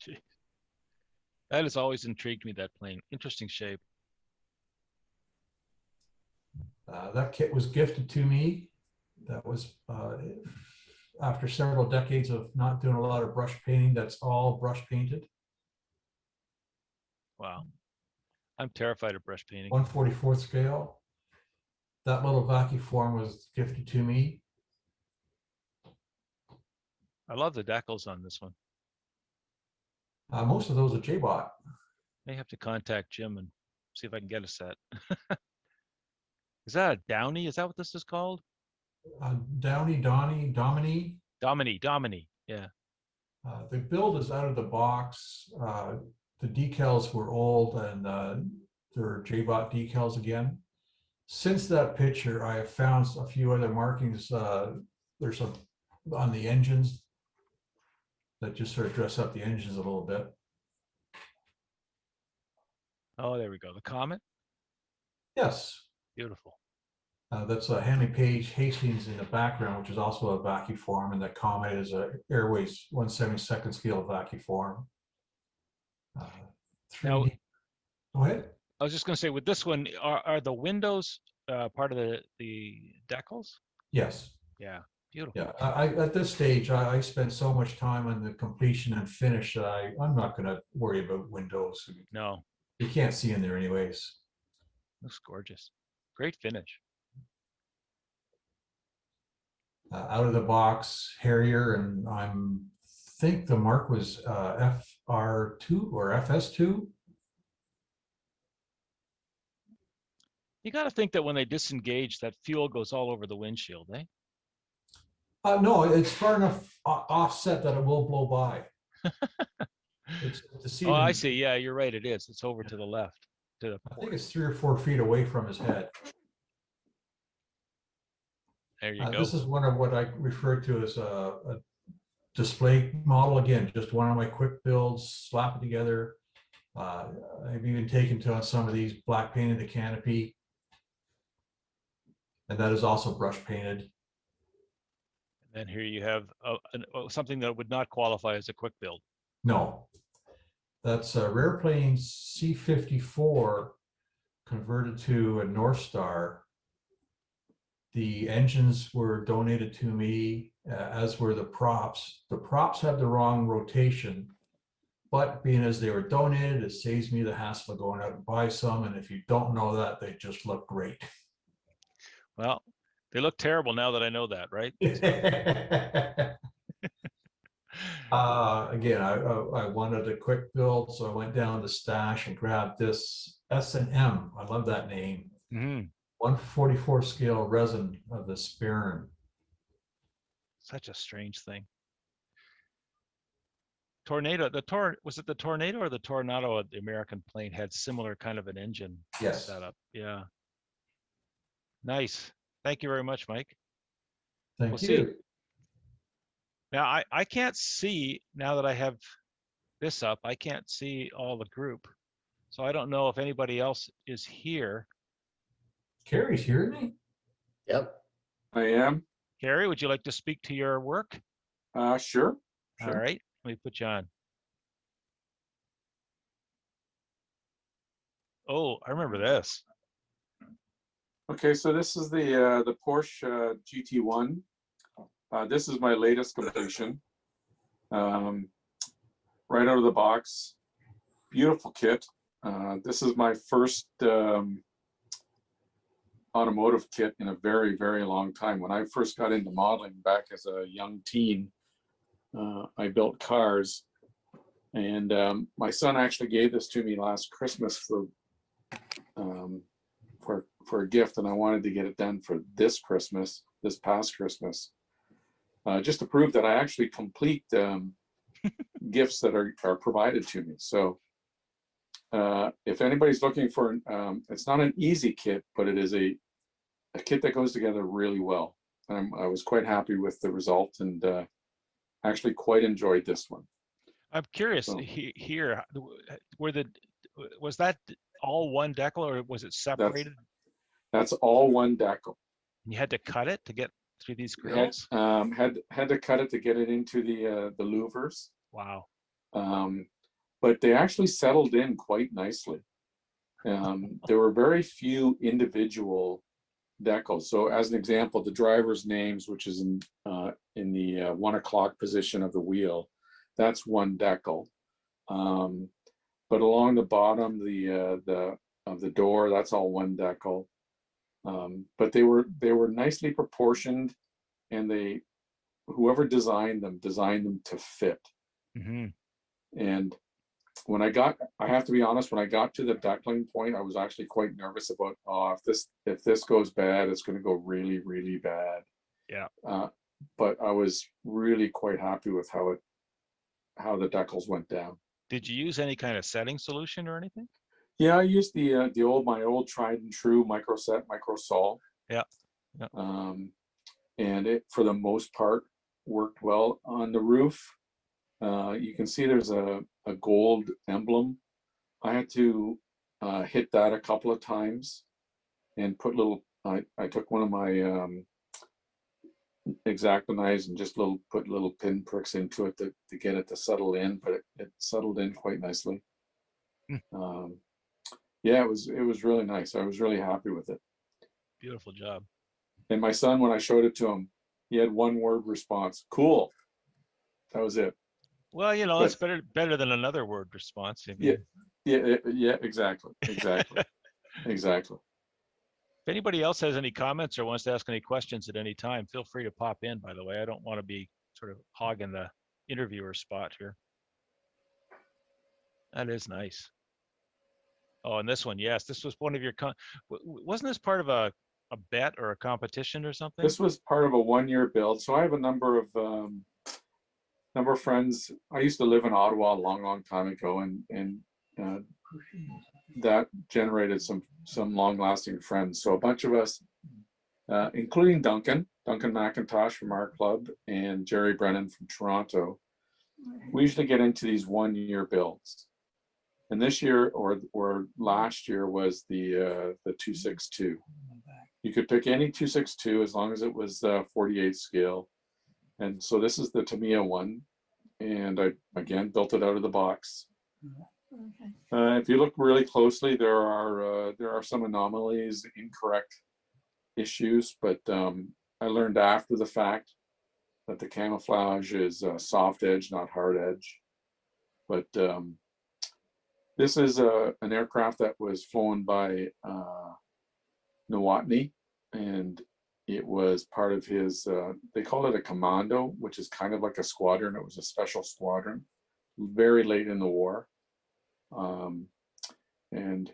Gee. That has always intrigued me, that plane. Interesting shape. That kit was gifted to me. That was after several decades of not doing a lot of brush painting. That's all brush painted. Wow. I'm terrified of brush painting. 1/44 scale. That little vacuform was gifted to me. I love the decals on this one. Most of those are J-Bot. May have to contact Jim and see if I can get a set. Is that a Downy? Is that what this is called? Domini. Yeah. The build is out of the box. The decals were old and they're J-Bot decals again. Since that picture, I have found a few other markings. There's some on the engines that just sort of dress up the engines a little bit. Oh, there we go. The Comet. Yes. Beautiful. That's a Hanley Page Hastings in the background, which is also a vacuform, and the Comet is a Airways 1/72nd scale vacuform. Now, go ahead. I was just going to say, with this one, are the windows part of the decals? Yes. Yeah. Beautiful. Yeah. At this stage, I spend so much time on the completion and finish that I'm not going to worry about windows. No. You can't see in there anyways. Looks gorgeous. Great finish. Out of the box Harrier, and think the mark was FR2 or FS2. You got to think that when they disengage, that fuel goes all over the windshield, eh? No, it's far enough offset that it will blow by. It's Oh, I see. Yeah, you're right. It is. It's over to the left. To the I think it's 3 or 4 feet away from his head. There you go. This is one of what I refer to as a display model. Again, just one of my quick builds, slap it together. I've even taken to on some of these black painted the canopy. And that is also brush painted. And here you have something that would not qualify as a quick build. No. That's a rare plane C-54 converted to a North Star. The engines were donated to me, as were the props. The props had the wrong rotation, but being as they were donated, it saves me the hassle of going out and buy some. And if you don't know that, they just look great. Well, they look terrible now that I know that, right? Again, I wanted a quick build, so I went down the stash and grabbed this S&M. I love that name. Mm-hmm. 144 scale resin of the Spearn. Such a strange thing. Tornado, was it the Tornado or the Tornado? The American plane had similar kind of an engine Yes. setup. Yeah. Nice. Thank you very much, Mike. Thank We'll you. see. Now I can't see, now that I have this up, I can't see all the group. So I don't know if anybody else is here. Carrie's here, isn't he? Yep. I am. Gary, would you like to speak to your work? Sure. All right, let me put you on. Oh, I remember this. Okay, so this is the Porsche GT1. This is my latest completion. Right out of the box. Beautiful kit. This is my first automotive kit in a very, very long time. When I first got into modeling back as a young teen, I built cars. And my son actually gave this to me last Christmas for a gift, and I wanted to get it done for this Christmas, this past Christmas, just to prove that I actually complete gifts that are provided to me. So if anybody's looking for, it's not an easy kit, but it is a kit that goes together really well. And I was quite happy with the result, and actually quite enjoyed this one. I'm curious So- here, was that all one decal or was it separated? That's all one decal. You had to cut it to get through these Had, grills? had to cut it to get it into the louvers. Wow. But they actually settled in quite nicely. There were very few individual decals. So as an example, the driver's names, which is in the 1 o'clock position of the wheel, that's one decal. But along the bottom, of the door, that's all one decal. But they were nicely proportioned, and whoever designed them to fit. Mm-hmm. And I have to be honest, when I got to the deckling point, I was actually quite nervous about, if this goes bad, it's going to go really, really bad. Yeah. But I was really quite happy with how the decals went down. Did you use any kind of setting solution or anything? Yeah, I used my old tried and true microset, microsol. Yeah. And it, for the most part, worked well. On the roof, you can see there's a gold emblem. I had to hit that a couple of times and put I took one of my X-Acto knives and just put little pin pricks into it to get it to settle in, but it settled in quite nicely. Yeah, it was really nice. I was really happy with it. Beautiful job. And my son, when I showed it to him, he had one word response: "Cool." That was it. Well, it's better than another word response. I mean, Yeah, exactly. Exactly. If anybody else has any comments or wants to ask any questions at any time, feel free to pop in, by the way. I don't want to be sort of hogging the interviewer spot here. That is nice. Oh, and this one, yes, this was one of your, wasn't this part of a bet or a competition or something? This was part of a 1-year build. So I have a number of friends. I used to live in Ottawa a long, long time ago, and that generated some long-lasting friends. So a bunch of us, including Duncan McIntosh from our club and Jerry Brennan from Toronto, we usually get into these 1-year builds. And this year or last year was the 262. You could pick any 262 as long as it was 48 scale. And so this is the Tamiya one. And I, again, built it out of the box. Okay. If you look really closely, there are some anomalies, incorrect issues, but I learned after the fact that the camouflage is soft edge, not hard edge. But this is an aircraft that was flown by Nowotny, and it was part of his, they call it a commando, which is kind of like a squadron. It was a special squadron, very late in the war. And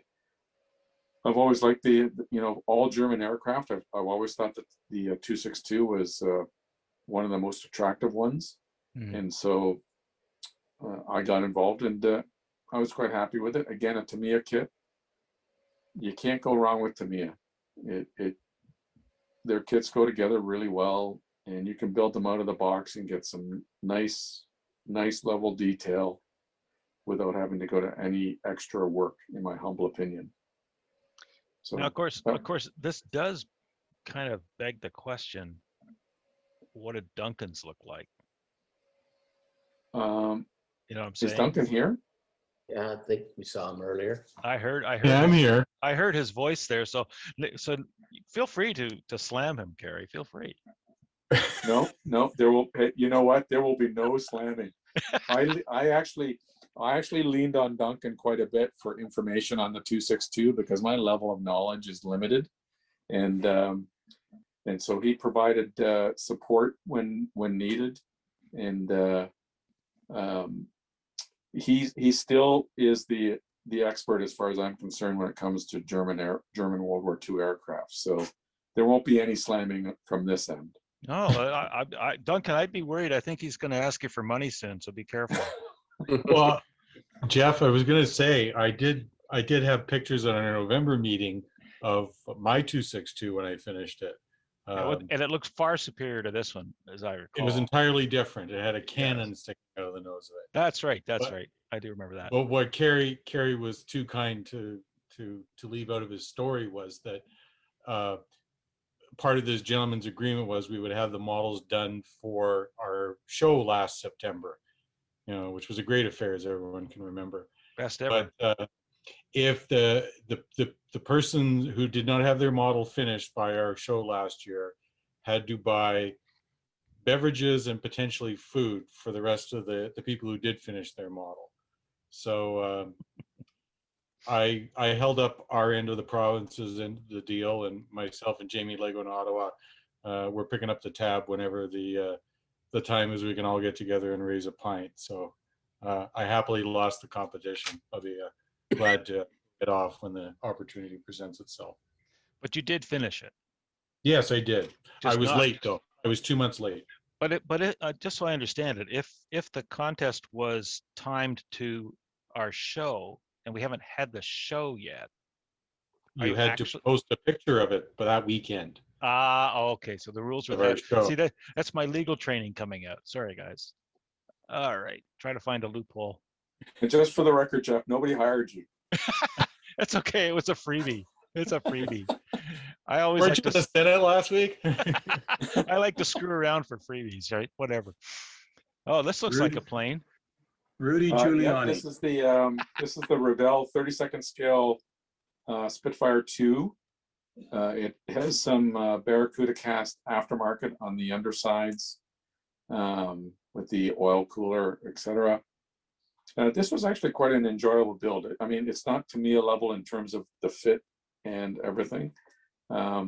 I've always liked the, you know, all German aircraft. I've always thought that the 262 was one of the most attractive ones. And so I got involved, and I was quite happy with it. Again, a Tamiya kit. You can't go wrong with Tamiya. Their kits go together really well, and you can build them out of the box and get some nice level detail without having to go to any extra work, in my humble opinion. So Now, of course, this does kind of beg the question: what did Duncan's look like? You know what I'm saying? is Duncan here? Yeah, I think we saw him earlier. I heard. Yeah, I'm here. I heard his voice there. So feel free to slam him, Kerry. Feel free. No, there will, you know what? There will be no slamming. I actually leaned on Duncan quite a bit for information on the 262 because my level of knowledge is limited. And so he provided support when needed. And he still is the expert as far as I'm concerned when it comes to German World War II aircraft. So there won't be any slamming from this end. No, Duncan, I'd be worried. I think he's going to ask you for money soon, so be careful. Well, Jeff, I was going to say I did have pictures on our November meeting of my 262 when I finished it. And it looks far superior to this one, as I recall. It was entirely different. It had a cannon sticking out of the nose of it. That's right. That's right. I do remember that. But what Kerry was too kind to leave out of his story was that part of this gentleman's agreement was we would have the models done for our show last September, you know, which was a great affair, as everyone can remember. Best ever. But if the person who did not have their model finished by our show last year had to buy beverages and potentially food for the rest of the people who did finish their model. So I held up our end of the province's end of the deal, and myself and Jamie Lego in Ottawa, we're picking up the tab whenever the time is we can all get together and raise a pint. So I happily lost the competition. I'll be glad to get off when the opportunity presents itself. But you did finish it. Yes, I did. I was late though. I was 2 months late. But just so I understand it, if the contest was timed to our show and we haven't had the show yet, you had to post a picture of it for that weekend. Okay. So the rules were that. See, that's my legal training coming out. Sorry, guys. All right, try to find a loophole. And just for the record, Jeff, nobody hired you. That's okay. It was a freebie. It's a freebie. I always Weren't you just said it last week? I like to screw around for freebies, right? Whatever. Oh, this looks like a plane. Rudy Giuliani. Yeah, this is the Revell 32nd scale Spitfire 2. It has some Barracuda cast aftermarket on the undersides with the oil cooler, etc. This was actually quite an enjoyable build. I mean, it's not Tamiya level in terms of the fit and everything, but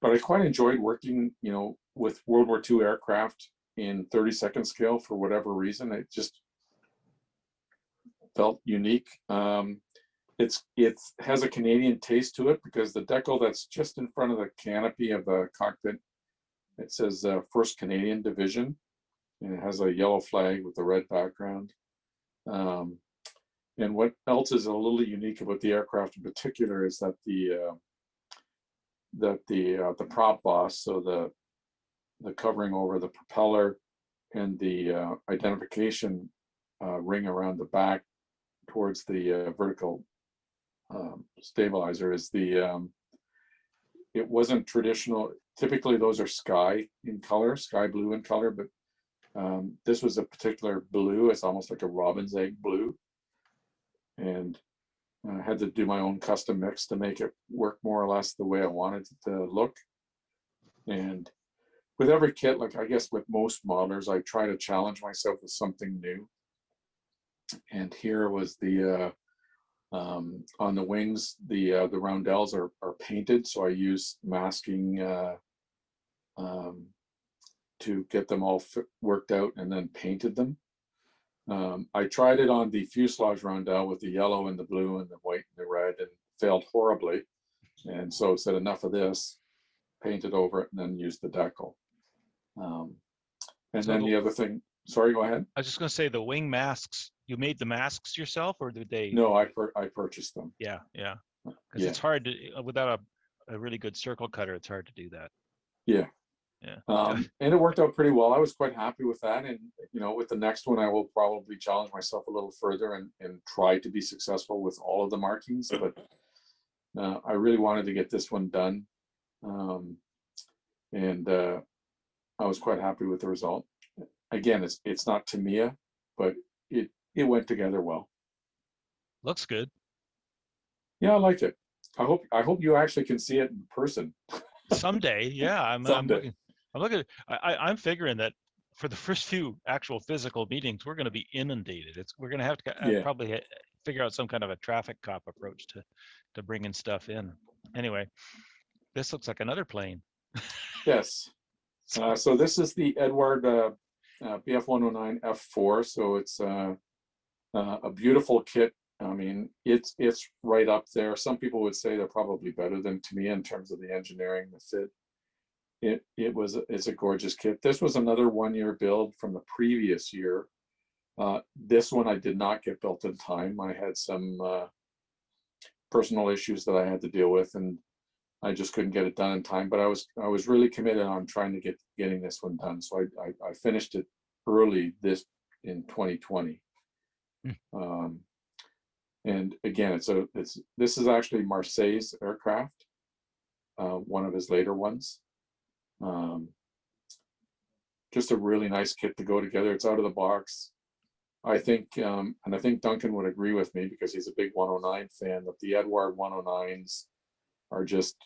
I quite enjoyed working, you know, with World War II aircraft in 32nd scale for whatever reason. It just felt unique. It has a Canadian taste to it because the decal that's just in front of the canopy of the cockpit, it says 1st Canadian Division, and it has a yellow flag with a red background. And what else is a little unique about the aircraft in particular is that the prop boss, so the covering over the propeller and the identification ring around the back towards the vertical stabilizer is it wasn't traditional. typically those are sky in color, sky blue in color, but this was a particular blue. It's almost like a robin's egg blue. And I had to do my own custom mix to make it work more or less the way I wanted it to look. And with every kit, like I guess with most modelers, I try to challenge myself with something new. And here was the on the wings, the roundels are painted, so I use masking to get them all worked out, and then painted them. I tried it on the fuselage roundel with the yellow and the blue and the white and the red, and failed horribly. And so I said, enough of this, painted over it, and then used the decal. And So then the other thing, sorry, go ahead. I was just going to say the wing masks. You made the masks yourself, or did they? No, I purchased them. Yeah, yeah. Because Yeah. it's hard to without a really good circle cutter. It's hard to do that. Yeah. Yeah. And it worked out pretty well. I was quite happy with that. And, you know, with the next one, I will probably challenge myself a little further and try to be successful with all of the markings. But I really wanted to get this one done. And I was quite happy with the result. Again, it's not Tamiya, but it went together well. Looks good. Yeah, I liked it. I hope you actually can see it in person. Someday, yeah. Someday. I'm looking. I'm figuring that for the first few actual physical meetings, we're going to be inundated. We're going to have to probably figure out some kind of a traffic cop approach to bringing stuff in. Anyway, this looks like another plane. Yes. So this is the Edward BF-109 F4. So it's a beautiful kit. I mean, it's right up there. Some people would say they're probably better than Tamiya in terms of the engineering, the fit. It's a gorgeous kit. This was another 1-year build from the previous year. This one I did not get built in time. I had some personal issues that I had to deal with, and I just couldn't get it done in time. But I was really committed on trying to getting this one done. So I finished it early in 2020. And again, this is actually Marseille's aircraft, one of his later ones. Just a really nice kit to go together. It's out of the box. I think, and I think Duncan would agree with me because he's a big 109 fan, that the Edward 109s are just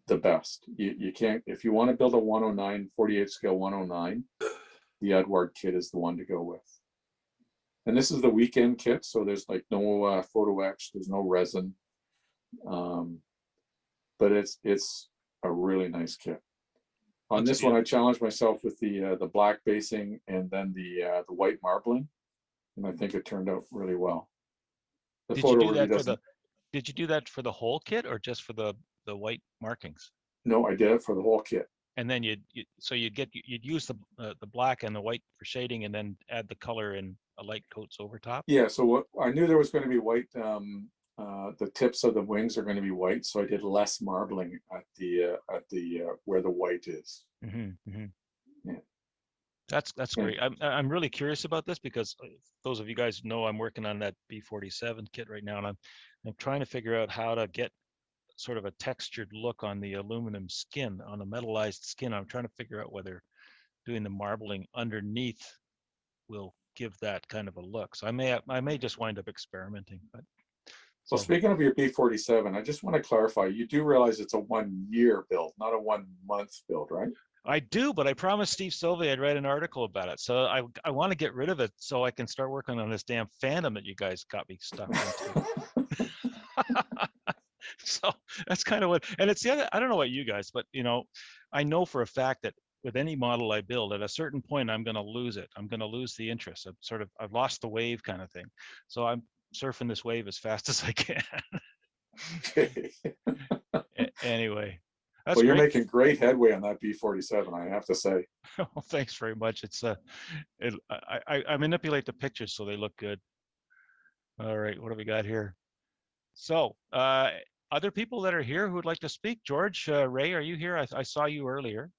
the best. You can't, if you want to build a 109, 48 scale 109, the Edward kit is the one to go with. And this is the weekend kit, so there's like no photo etch, there's no resin, but it's a really nice kit. On this one, I challenged myself with the black basing and then the white marbling, and I think it turned out really well. Did you do that for the whole kit or just for the white markings? No, I did it for the whole kit. And then you'd use the black and the white for shading, and then add the color in a light coats over top. Yeah. So I knew there was going to be white. The tips of the wings are going to be white, so I did less marbling at the where the white is. Yeah. That's great. I'm really curious about this because those of you guys know I'm working on that B47 kit right now, and I'm trying to figure out how to get sort of a textured look on the aluminum skin, on the metallized skin. I'm trying to figure out whether doing the marbling underneath will give that kind of a look. So I may just wind up experimenting. But well, speaking of your B47, I just want to clarify, you do realize it's a 1-year build, not a 1-month build, right? I do, but I promised Steve Sylvie I'd write an article about it. So I want to get rid of it so I can start working on this damn Phantom that you guys got me stuck into. So that's kind of what, and it's the other, I don't know about you guys, but you know, I know for a fact that with any model I build, at a certain point, I'm going to lose it. I'm going to lose the interest. I've lost the wave kind of thing. So I'm surfing this wave as fast as I can. Anyway. That's well, you're great. Making great headway on that B47, I have to say. Well, thanks very much. It's I manipulate the pictures so they look good. All right, what do we got here? So, other people that are here who would like to speak? George, Ray, are you here? I saw you earlier.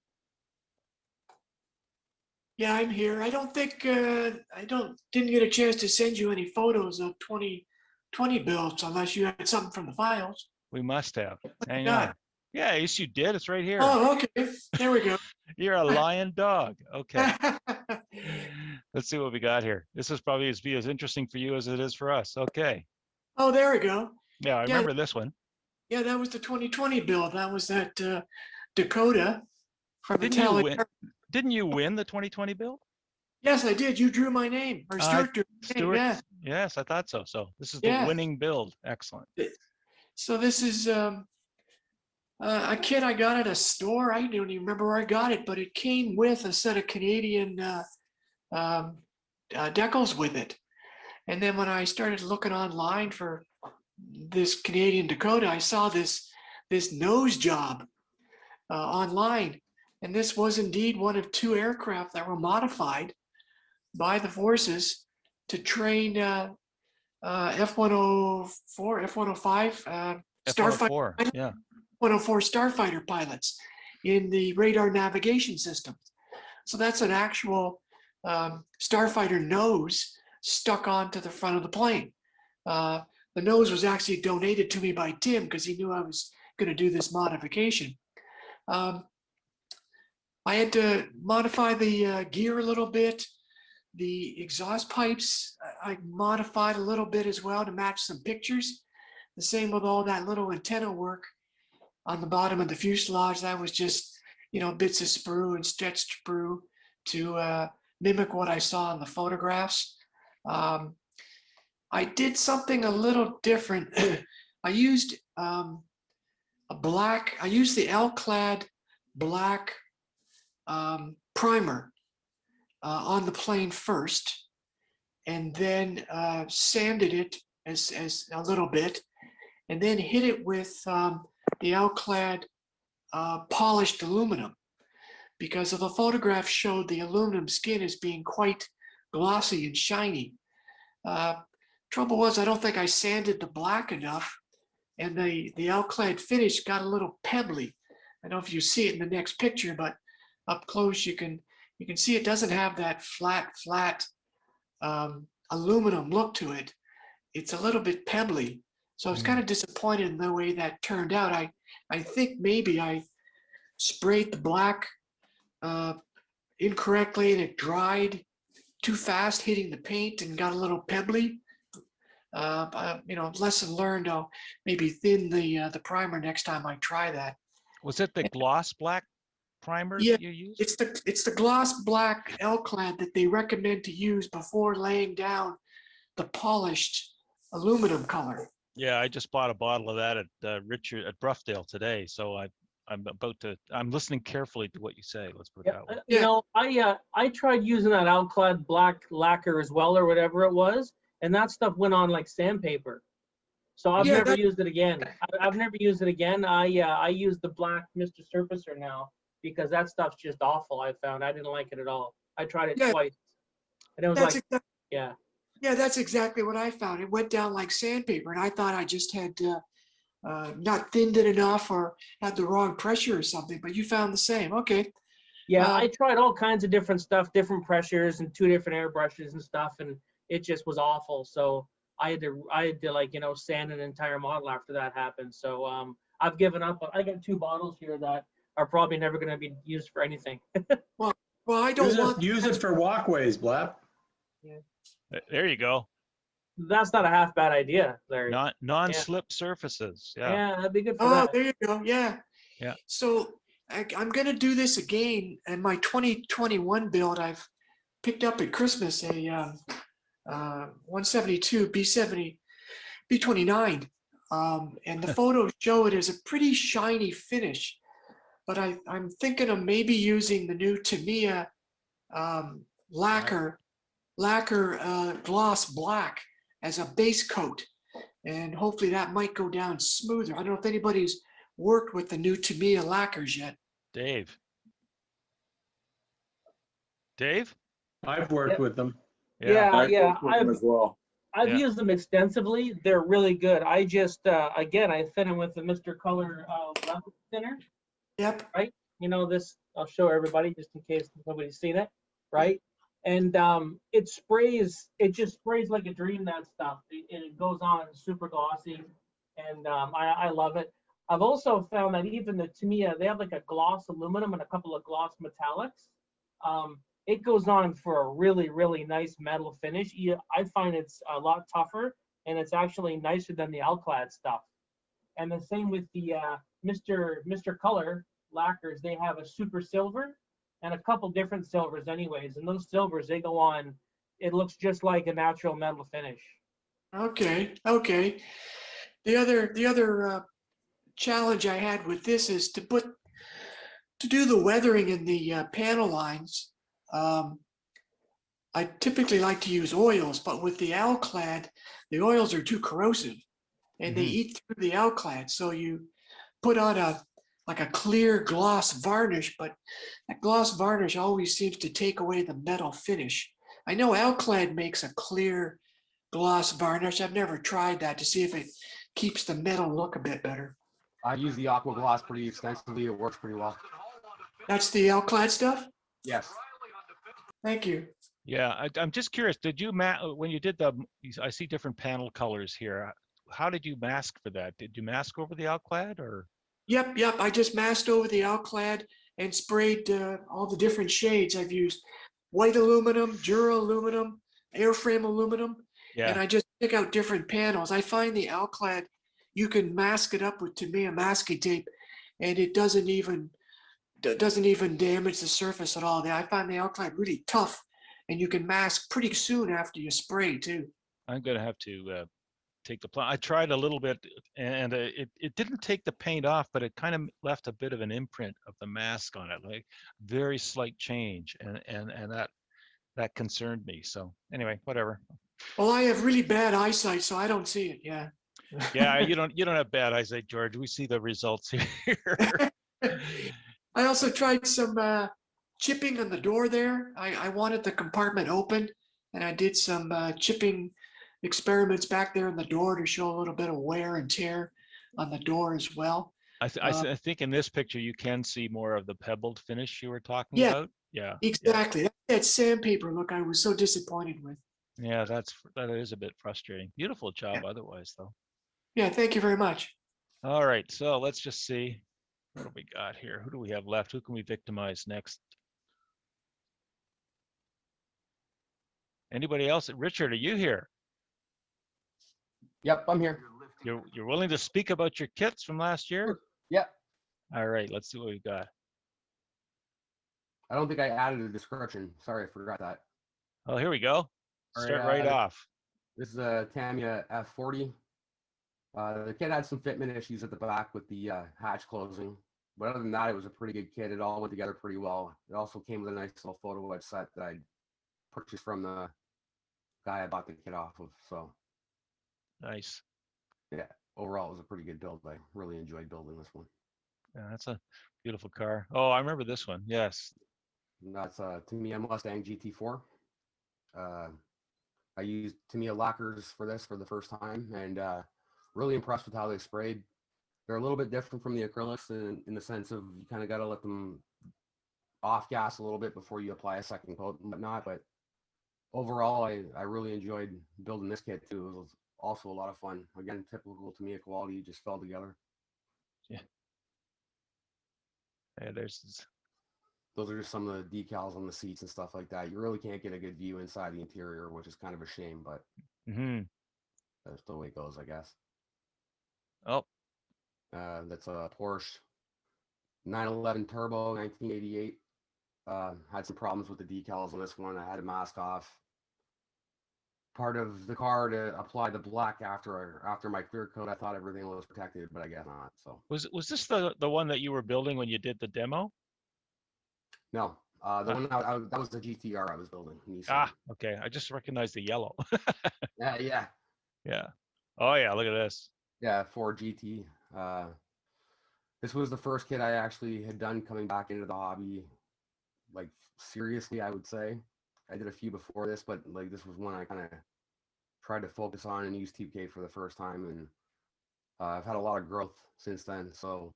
Yeah, I'm here. I don't think didn't get a chance to send you any photos of 2020 builds unless you had something from the files. We must have. Hang on. Yeah, yes, you did. It's right here. Oh, okay. There we go. You're a lion dog. Okay. Let's see what we got here. This is probably be as interesting for you as it is for us. Okay. Oh, there we go. Yeah, I Yeah. remember this one. Yeah, that was the 2020 build. That was that Dakota from Didn't you Metallic. win? Didn't you win the 2020 build? Yes, I did. You drew my name, or Stuart drew my name. Stuart? Yeah. Yes, I thought so. So this is the Yeah. winning build. Excellent. So this is a kit I got at a store. I don't even remember where I got it, but it came with a set of Canadian decals with it. And then when I started looking online for this Canadian Dakota, I saw this nose job online. And this was indeed one of 2 aircraft that were modified by the forces to train F-104, F-105 F-104, starfighter, yeah. 104 starfighter pilots in the radar navigation systems. So that's an actual starfighter nose stuck onto the front of the plane. The nose was actually donated to me by Tim because he knew I was going to do this modification. I had to modify the gear a little bit. The exhaust pipes, I modified a little bit as well to match some pictures. The same with all that little antenna work on the bottom of the fuselage. That was just, bits of sprue and stretched sprue to mimic what I saw in the photographs. I did something a little different. I used the L-clad black primer on the plane first, and then sanded it as a little bit, and then hit it with the L-clad polished aluminum, because of the photograph showed the aluminum skin as being quite glossy and shiny. Trouble was, I don't think I sanded the black enough, and the L-clad finish got a little pebbly. I don't know if you see it in the next picture, but up close you can see it doesn't have that flat aluminum look to it. It's a little bit pebbly. So I was kind of disappointed in the way that turned out. I think maybe I sprayed the black incorrectly and it dried too fast hitting the paint and got a little pebbly. Lesson learned. I'll maybe thin the primer next time I try that. Was it the gloss black primer Yeah, that you used? it's the gloss black L-clad that they recommend to use before laying down the polished aluminum color. Yeah, I just bought a bottle of that at Richard at Broughdale today. So I'm listening carefully to what you say. Let's put it that way. You know, I tried using that L-clad black lacquer as well, or whatever it was, and that stuff went on like sandpaper. So I've never used it again. I've never used it again. I use the black Mr. Surfacer now because that stuff's just awful. I found I didn't like it at all. I tried it twice, and it was like, yeah. Yeah, that's exactly what I found. It went down like sandpaper, and I thought I just had not thinned it enough or had the wrong pressure or something. But you found the same. Okay. Yeah, I tried all kinds of different stuff, different pressures, and 2 different airbrushes and stuff, and it just was awful. So I had to like, you know, sand an entire model after that happened. So I've given up. I got 2 bottles here that are probably never going to be used for anything. well, I don't use it for walkways, Blap. Yeah. There you go. That's not a half bad idea, Larry. Non-slip surfaces. Yeah. Yeah, that'd be good for Oh, that. there you go. Yeah. Yeah. So I'm going to do this again. And my 2021 build, I've picked up at Christmas a 172 B29. And the photos show it as a pretty shiny finish. But I'm thinking of maybe using the new Tamiya lacquer gloss black as a base coat, and hopefully that might go down smoother. I don't know if anybody's worked with the new Tamiya lacquers yet. Dave? I've worked with them. Yeah. I've as well. I've used them extensively. They're really good. I just again, I thin them with the Mr. Color level thinner. Yep. Right. You know this. I'll show everybody just in case nobody's seen it. Right. And it just sprays like a dream, that stuff. It goes on super glossy, and I love it. I've also found that even the Tamiya, they have like a gloss aluminum and a couple of gloss metallics. It goes on for a really, really nice metal finish. I find it's a lot tougher, and it's actually nicer than the Alclad stuff. And the same with the Mr. Color lacquers. They have a super silver and a couple different silvers anyways. And those silvers, they go on, it looks just like a natural metal finish. Okay, okay. The other challenge I had with this is to do the weathering in the panel lines. I typically like to use oils, but with the Alclad, the oils are too corrosive and they eat through the Alclad. So you put on like a clear gloss varnish, but that gloss varnish always seems to take away the metal finish. I know Alclad makes a clear gloss varnish. I've never tried that to see if it keeps the metal look a bit better. I use the aqua gloss pretty extensively. It works pretty well. That's the Alclad stuff? Yes. Thank you. Yeah, I'm just curious. Did you when you did I see different panel colors here. How did you mask for that? Did you mask over the Alclad or? Yep. I just masked over the Alclad and sprayed all the different shades. I've used white aluminum, Dura aluminum, airframe aluminum, Yeah. and I just pick out different panels. I find the Alclad, you can mask it up with Tamiya masking tape, and it doesn't even damage the surface at all. I find the Alclad really tough, and you can mask pretty soon after you spray too. I'm gonna have to take the I tried a little bit, and it didn't take the paint off, but it kind of left a bit of an imprint of the mask on it, like very slight change, and that concerned me. So anyway, whatever. Well, I have really bad eyesight, so I don't see it. Yeah. Yeah, you don't have bad eyesight, George. We see the results here. I also tried some chipping on the door there. I wanted the compartment open, and I did some chipping experiments back there in the door to show a little bit of wear and tear on the door as well. I think in this picture you can see more of the pebbled finish you were talking Yeah, about. Yeah, exactly. That sandpaper look I was so disappointed with. yeah, that is a bit frustrating. Beautiful job otherwise, though. Yeah, thank you very much. All right, so let's just see. What do we got here? Who do we have left? Who can we victimize next? Anybody else? Richard, are you here? Yep, I'm here. You're willing to speak about your kits from last year? Yep. All right, let's see what we got. I don't think I added a description. Sorry, I forgot that. Oh, here we go. Start right off. This is a Tamiya F40. The kit had some fitment issues at the back with the hatch closing, but other than that, it was a pretty good kit. It all went together pretty well. It also came with a nice little photo edge set that I purchased from the guy I bought the kit off of. So nice. Yeah, overall, it was a pretty good build. I really enjoyed building this one. Yeah, that's a beautiful car. Oh, I remember this one. Yes. And that's a Tamiya Mustang GT4. I used Tamiya lacquers for this for the first time, and really impressed with how they sprayed. They're a little bit different from the acrylics in the sense of you kind of got to let them off gas a little bit before you apply a second coat and whatnot. But overall, I really enjoyed building this kit too. It was also a lot of fun. Again, typical Tamiya quality, just fell together. Yeah. Yeah, those are just some of the decals on the seats and stuff like that. You really can't get a good view inside the interior, which is kind of a shame, but that's the way it goes, I guess. Oh. That's a Porsche 911 Turbo 1988. Had some problems with the decals on this one. I had to mask off part of the car to apply the black after my clear coat. I thought everything was protected, but I guess not. So was this the one that you were building when you did the demo? No, the one that was the GTR I was building. Ah, okay. I just recognized the yellow. Yeah. Oh yeah, look at this. Yeah, Ford GT. This was the first kit I actually had done coming back into the hobby, like seriously, I would say. I did a few before this, but like this was one I kind of tried to focus on and use TPK for the first time, and I've had a lot of growth since then. So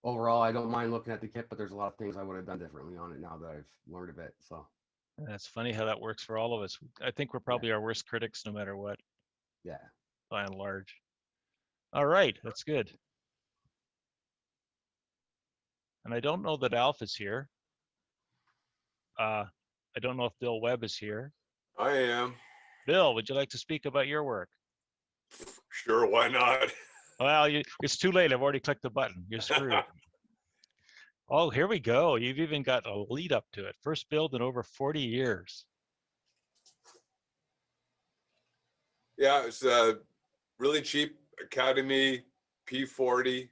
overall, I don't mind looking at the kit, but there's a lot of things I would have done differently on it now that I've learned a bit. So that's funny how that works for all of us. I think we're probably our worst critics no matter what. Yeah. By and large. All right, that's good. And I don't know that Alf is here. I don't know if Bill Webb is here. I am. Bill, would you like to speak about your work? Sure, why not? Well, it's too late. I've already clicked the button. You're screwed. Oh, here we go. You've even got a lead up to it. First build in over 40 years. Yeah, it's a really cheap Academy P40.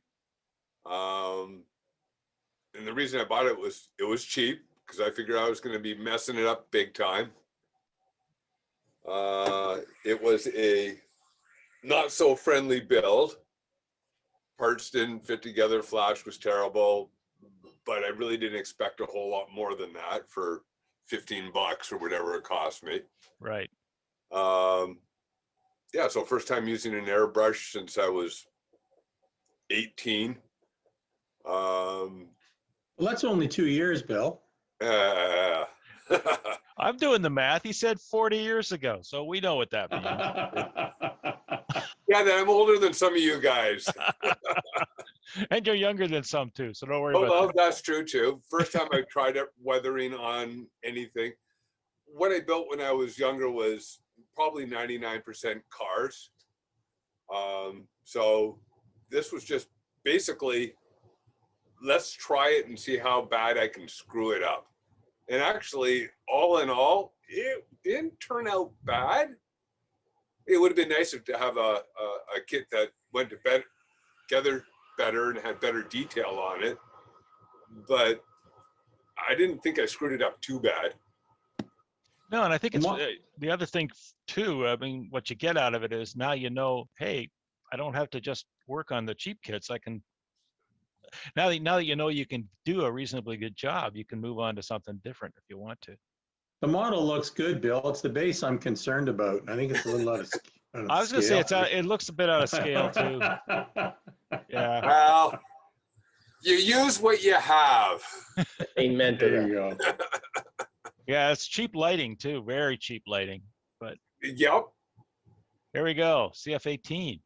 And the reason I bought it was cheap because I figured I was going to be messing it up big time. It was a not so friendly build. Parts didn't fit together. Flash was terrible, but I really didn't expect a whole lot more than that for $15 or whatever it cost me. Right. Yeah, so first time using an airbrush since I was 18. Well, that's only 2 years, Bill. I'm doing the math. He said 40 years ago, so we know what that means. Yeah, then I'm older than some of you guys. And you're younger than some too, so don't worry Oh, about well, that. that's true too. First time I tried it weathering on anything. What I built when I was younger was probably 99% cars. So this was just basically, let's try it and see how bad I can screw it up. And actually, all in all, it didn't turn out bad. It would have been nicer to have a kit that went together better and had better detail on it. But I didn't think I screwed it up too bad. No, and I think it's the other thing too. I mean, what you get out of it is now you know, hey, I don't have to just work on the cheap kits. I can now that you know you can do a reasonably good job, you can move on to something different if you want to. The model looks good, Bill. It's the base I'm concerned about. I think it's a little out of I was going to say it looks a bit out of scale too. Yeah. Well, you use what you have. Amen to There that. you go. Yeah, it's cheap lighting too, very cheap lighting. But Yep. here we go, CF18.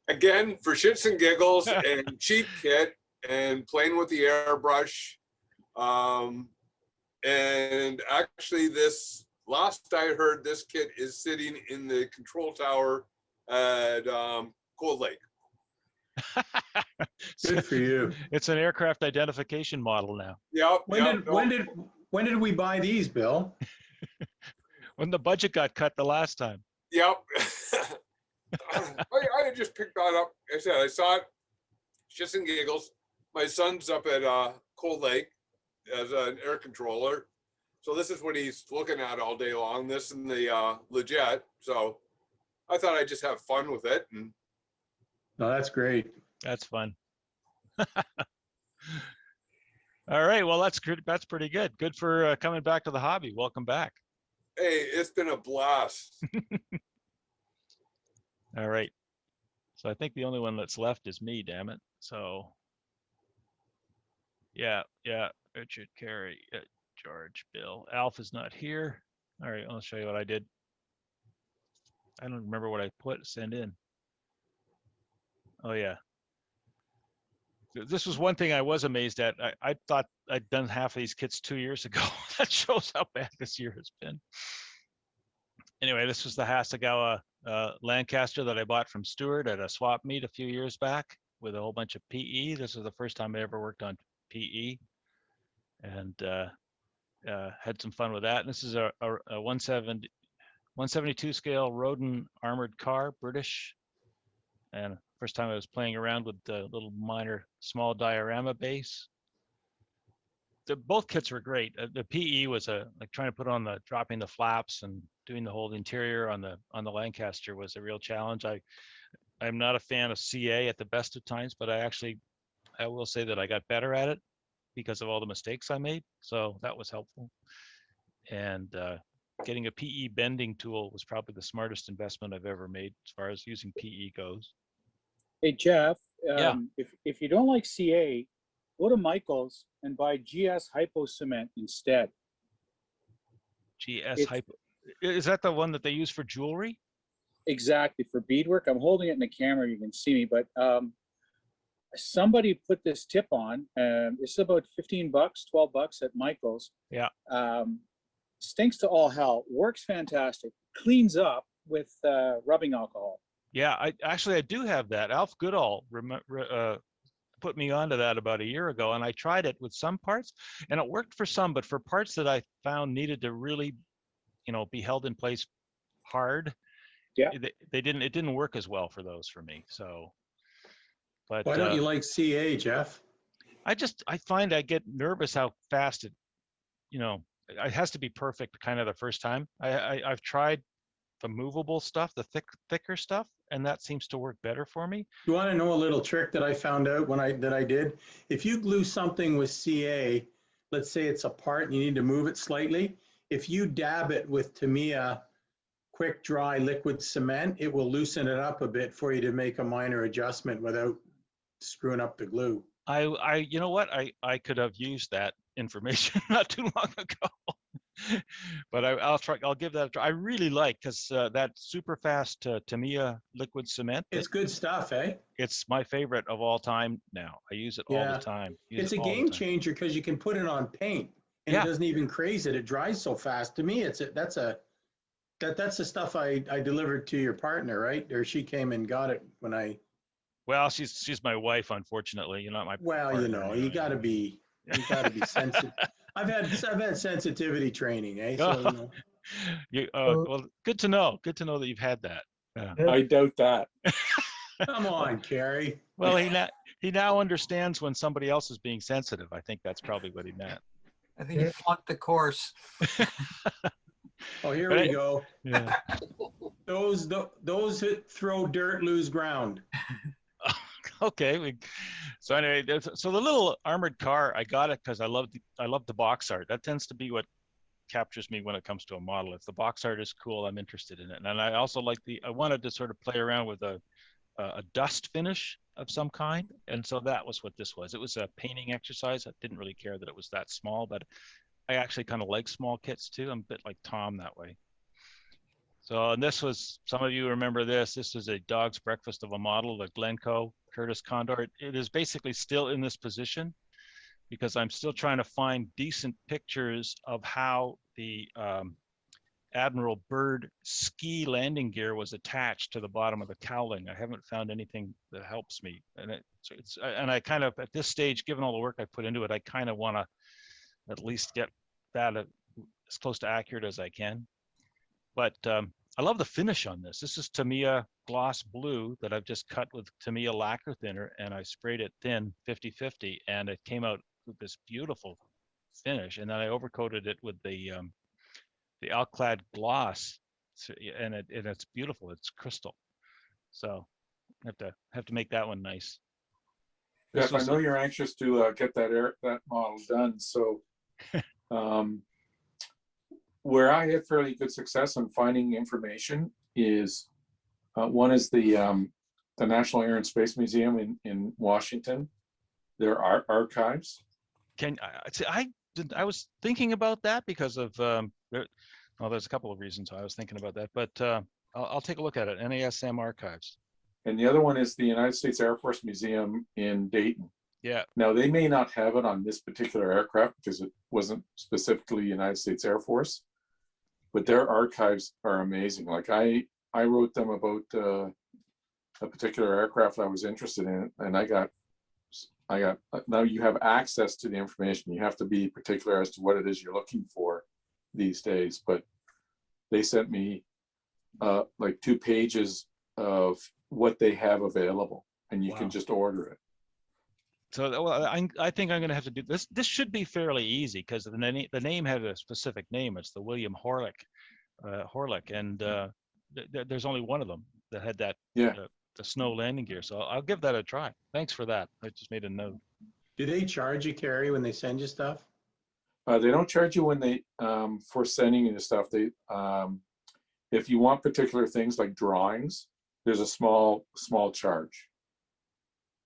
Again, for shits and giggles and cheap kit and playing with the airbrush. And actually this last I heard, this kit is sitting in the control tower at Cold Lake. Good for you. It's an aircraft identification model now. Yep. When did we buy these, Bill? When the budget got cut the last time. Yep. I just picked that up. I said, I saw it, shits and giggles. My son's up at Cold Lake as an air controller. So this is what he's looking at all day long, this and the Leggett. So I thought I'd just have fun with it. And No, that's great. That's fun. All right, well, that's good. That's pretty good. Good for coming back to the hobby. Welcome back. hey, it's been a blast. All right. So I think the only one that's left is me, damn it. So yeah, Richard, Carey, George, Bill. Alf is not here. All right, I'll show you what I did. I don't remember what I put, send in. Oh yeah. This was one thing I was amazed at. I thought I'd done half of these kits 2 years ago. That shows how bad this year has been. Anyway, this was the Hasegawa Lancaster that I bought from Stewart at a swap meet a few years back with a whole bunch of PE. This was the first time I ever worked on PE, and had some fun with that. And this is a 172 scale Rodin armored car, British. And first time I was playing around with the little minor small diorama base. Both kits were great. The PE was like trying to put on dropping the flaps and doing the whole interior on the Lancaster was a real challenge. I'm not a fan of CA at the best of times, but I will say that I got better at it because of all the mistakes I made. So that was helpful. And getting a PE bending tool was probably the smartest investment I've ever made as far as using PE goes. Hey, Jeff, Yeah. if you don't like CA, go to Michael's and buy GS Hypo Cement instead. GS Hypo. Is that the one that they use for jewelry? Exactly, for beadwork. I'm holding it in the camera, you can see me, but somebody put this tip on. It's about $15, $12 at Michael's. Yeah. Stinks to all hell. Works fantastic. Cleans up with rubbing alcohol. Yeah, I do have that. Alf Goodall put me onto that about a year ago, and I tried it with some parts, and it worked for some, but for parts that I found needed to really, be held in place hard, yeah, it didn't work as well for those for me. So, but Why don't you like CA, Jeff? I find I get nervous how fast it has to be perfect kind of the first time. I've tried the movable stuff, the thicker stuff, and that seems to work better for me. You want to know a little trick that I found out that I did? If you glue something with CA, let's say it's apart and you need to move it slightly, if you dab it with Tamiya quick dry liquid cement, it will loosen it up a bit for you to make a minor adjustment without screwing up the glue. You know what? I could have used that information not too long ago. But I'll give that a try. I really like, because that super fast Tamiya liquid cement. It's good stuff, eh? It's my favorite of all time now. I use it all the time. It's a game changer because you can put it on paint and it doesn't even craze it. It dries so fast. To me, that's the stuff I delivered to your partner, right? Or she came and got it when I. Well, she's my wife, unfortunately. You're not my. Well, partner, you gotta be sensitive. I've had sensitivity training, eh? So, well, good to know. Good to know that you've had that. I doubt that. Come on, Carrie. Well, he now understands when somebody else is being sensitive. I think that's probably what he meant. I think he flunked the course. Oh, here we go. Yeah. Those that throw dirt lose ground. Okay. So anyway, so the little armored car, I got it because I love the box art. That tends to be what captures me when it comes to a model. If the box art is cool, I'm interested in it. And I also I wanted to sort of play around with a dust finish of some kind. And so that was what this was. It was a painting exercise. I didn't really care that it was that small, but I actually kind of like small kits too. I'm a bit like Tom that way. So, and this was, some of you remember this. This was a dog's breakfast of a model, the Glencoe Curtis Condor. It is basically still in this position because I'm still trying to find decent pictures of how the Admiral Byrd ski landing gear was attached to the bottom of the cowling. I haven't found anything that helps me. And I kind of, at this stage, given all the work I put into it, I kind of want to at least get that as close to accurate as I can. But I love the finish on this. This is Tamiya gloss blue that I've just cut with Tamiya lacquer thinner, and I sprayed it thin 50-50, and it came out with this beautiful finish. And then I overcoated it with the Alclad gloss, and it's beautiful. It's crystal. So I have to make that one nice. Jeff, I know you're anxious to get that model done. So where I had fairly good success in finding information is one is the National Air and Space Museum in Washington. There are archives. I was thinking about that because of there's a couple of reasons I was thinking about that, but I'll take a look at it. NASM archives. And the other one is the United States Air Force Museum in Dayton. Yeah. Now they may not have it on this particular aircraft because it wasn't specifically United States Air Force, but their archives are amazing. Like I wrote them about a particular aircraft I was interested in, and I got now you have access to the information. You have to be particular as to what it is you're looking for these days, but they sent me like 2 pages of what they have available, and you can just order it. So I think I'm going to have to do this. This should be fairly easy because the name had a specific name. It's the William Horlick, and there's only one of them that had that the snow landing gear. So I'll give that a try. Thanks for that. I just made a note. Do they charge you, Carrie, when they send you stuff? They don't charge you when they for sending you the stuff. They if you want particular things like drawings, there's a small charge.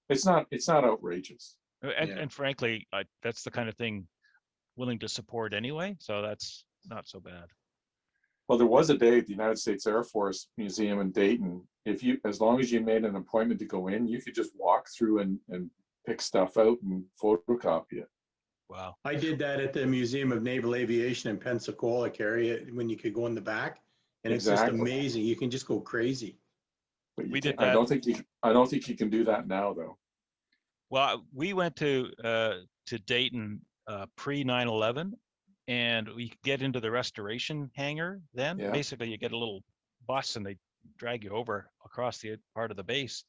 It's not outrageous. And frankly, that's the kind of thing willing to support anyway. So that's not so bad. Well, there was a day at the United States Air Force Museum in Dayton. As long as you made an appointment to go in, you could just walk through and pick stuff out and photocopy it. Wow. I did that at the Museum of Naval Aviation in Pensacola, Carrie, when you could go in the back, and it's just Exactly. amazing. You can just go crazy. But We did I that. don't think you can do that now, though. Well, we went to Dayton pre 9/11, and we could get into the restoration hangar. Then Yeah. basically you get a little bus and they drag you over across the part of the base,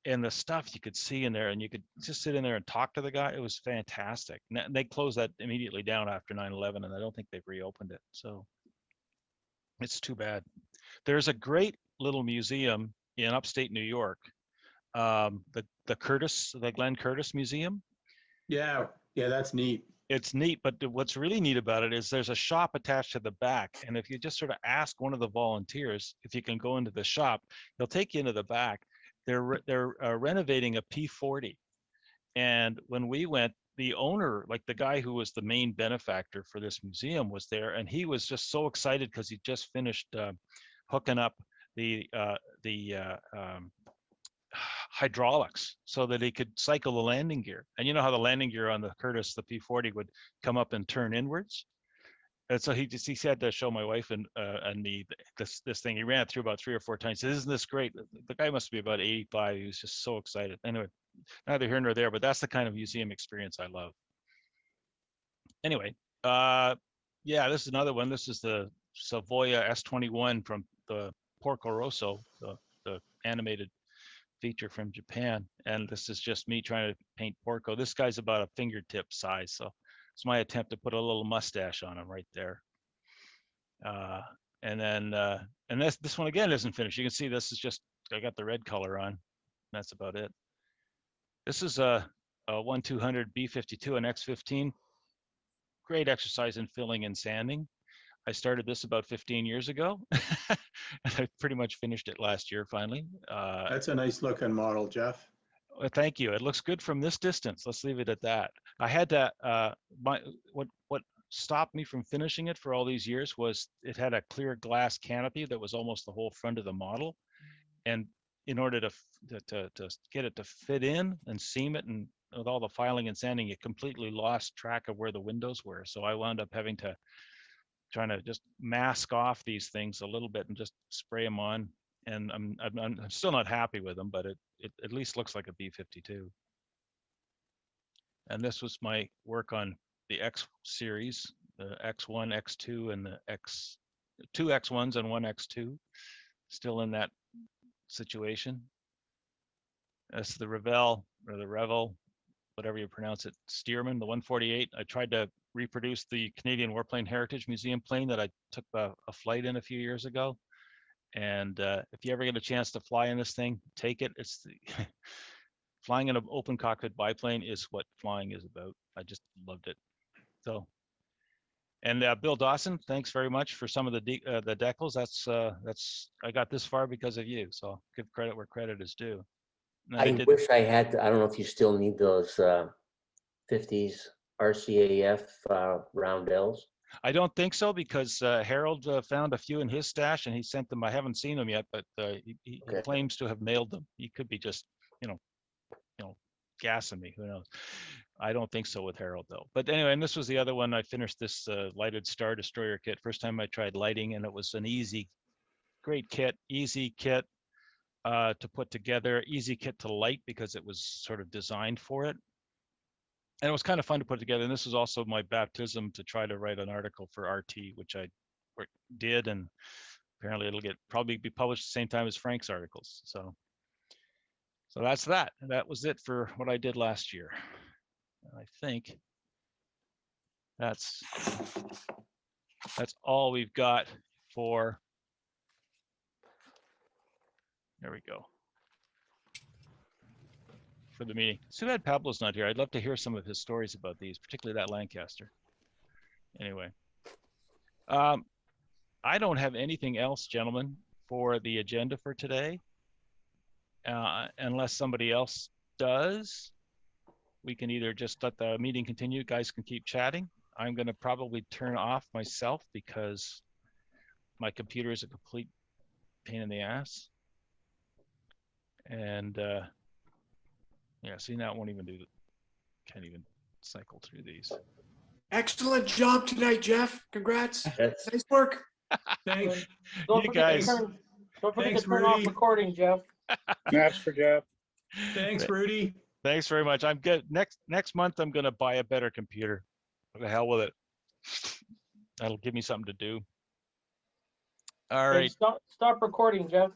and the stuff you could see in there, and you could just sit in there and talk to the guy. It was fantastic. And they closed that immediately down after 9/11, and I don't think they've reopened it. So it's too bad. There's a great little museum in upstate New York, the Glenn Curtis Museum. Yeah, that's neat. It's neat, but what's really neat about it is there's a shop attached to the back, and if you just sort of ask one of the volunteers if you can go into the shop, they'll take you into the back. They're renovating a P-40, and when we went, the owner, like the guy who was the main benefactor for this museum, was there, and he was just so excited because he just finished hooking up the hydraulics so that he could cycle the landing gear. And you know how the landing gear on the Curtis, the P-40, would come up and turn inwards. And so he had to show my wife and me this thing. He ran it through about 3 or 4 times. He said, "Isn't this great?" The guy must be about 85. He was just so excited. Anyway, neither here nor there, but that's the kind of museum experience I love. Anyway, yeah, this is another one. This is the Savoia S21 from the Porco Rosso, the animated feature from Japan. And this is just me trying to paint Porco. This guy's about a fingertip size, so it's my attempt to put a little mustache on him right there. And then this one again isn't finished. You can see this is just, I got the red color on. That's about it. This is a 1-200 B52 and X15. Great exercise in filling and sanding. I started this about 15 years ago. And I pretty much finished it last year finally. That's a nice looking model, Jeff. Well, thank you. It looks good from this distance. Let's leave it at that. I had to, what stopped me from finishing it for all these years was it had a clear glass canopy that was almost the whole front of the model. And in order to get it to fit in and seam it, and with all the filing and sanding, it completely lost track of where the windows were. So I wound up having to trying to just mask off these things a little bit and just spray them on. And I'm still not happy with them, but it at least looks like a B52. And this was my work on the X series, the X1, X2, and the two X1s and one X2. Still in that situation. That's the Revel, or the Revel, whatever you pronounce it, Stearman, the 148. I tried to reproduce the Canadian Warplane Heritage Museum plane that I took a flight in a few years ago. And if you ever get a chance to fly in this thing, take it. It's flying in an open cockpit biplane is what flying is about. I just loved it. So, and Bill Dawson, thanks very much for some of the decals. That's I got this far because of you. So give credit where credit is due. I wish I had, I don't know if you still need those 50s RCAF roundels. I don't think so, because Harold found a few in his stash and he sent them. I haven't seen them yet, but he claims to have mailed them. He could be just, gassing me. Who knows? I don't think so with Harold though. But anyway, and this was the other one. I finished this lighted Star Destroyer kit. First time I tried lighting, and it was an great kit, easy kit to put together, easy kit to light because it was sort of designed for it. And it was kind of fun to put together. And this was also my baptism to try to write an article for RT, which I did. And apparently it'll probably be published the same time as Frank's articles. So that's that. And that was it for what I did last year. And I think that's all we've got for, there we go, for the meeting. It's too bad Pablo's not here. I'd love to hear some of his stories about these, particularly that Lancaster. Anyway, I don't have anything else, gentlemen, for the agenda for today. Unless somebody else does, we can either just let the meeting continue. Guys can keep chatting. I'm going to probably turn off myself because my computer is a complete pain in the ass. And yeah, see, now it won't even do, can't even cycle through these. Excellent job tonight, Jeff. Congrats. That's, Nice work. Thanks. Don't You forget guys- don't forget Thanks, to turn off Rudy. recording, Jeff. That's for Jeff. Thanks, Rudy. Thanks very much. I'm good. Next month, I'm gonna buy a better computer. What the hell with it? That'll give me something to do. All Hey, right. stop recording, Jeff.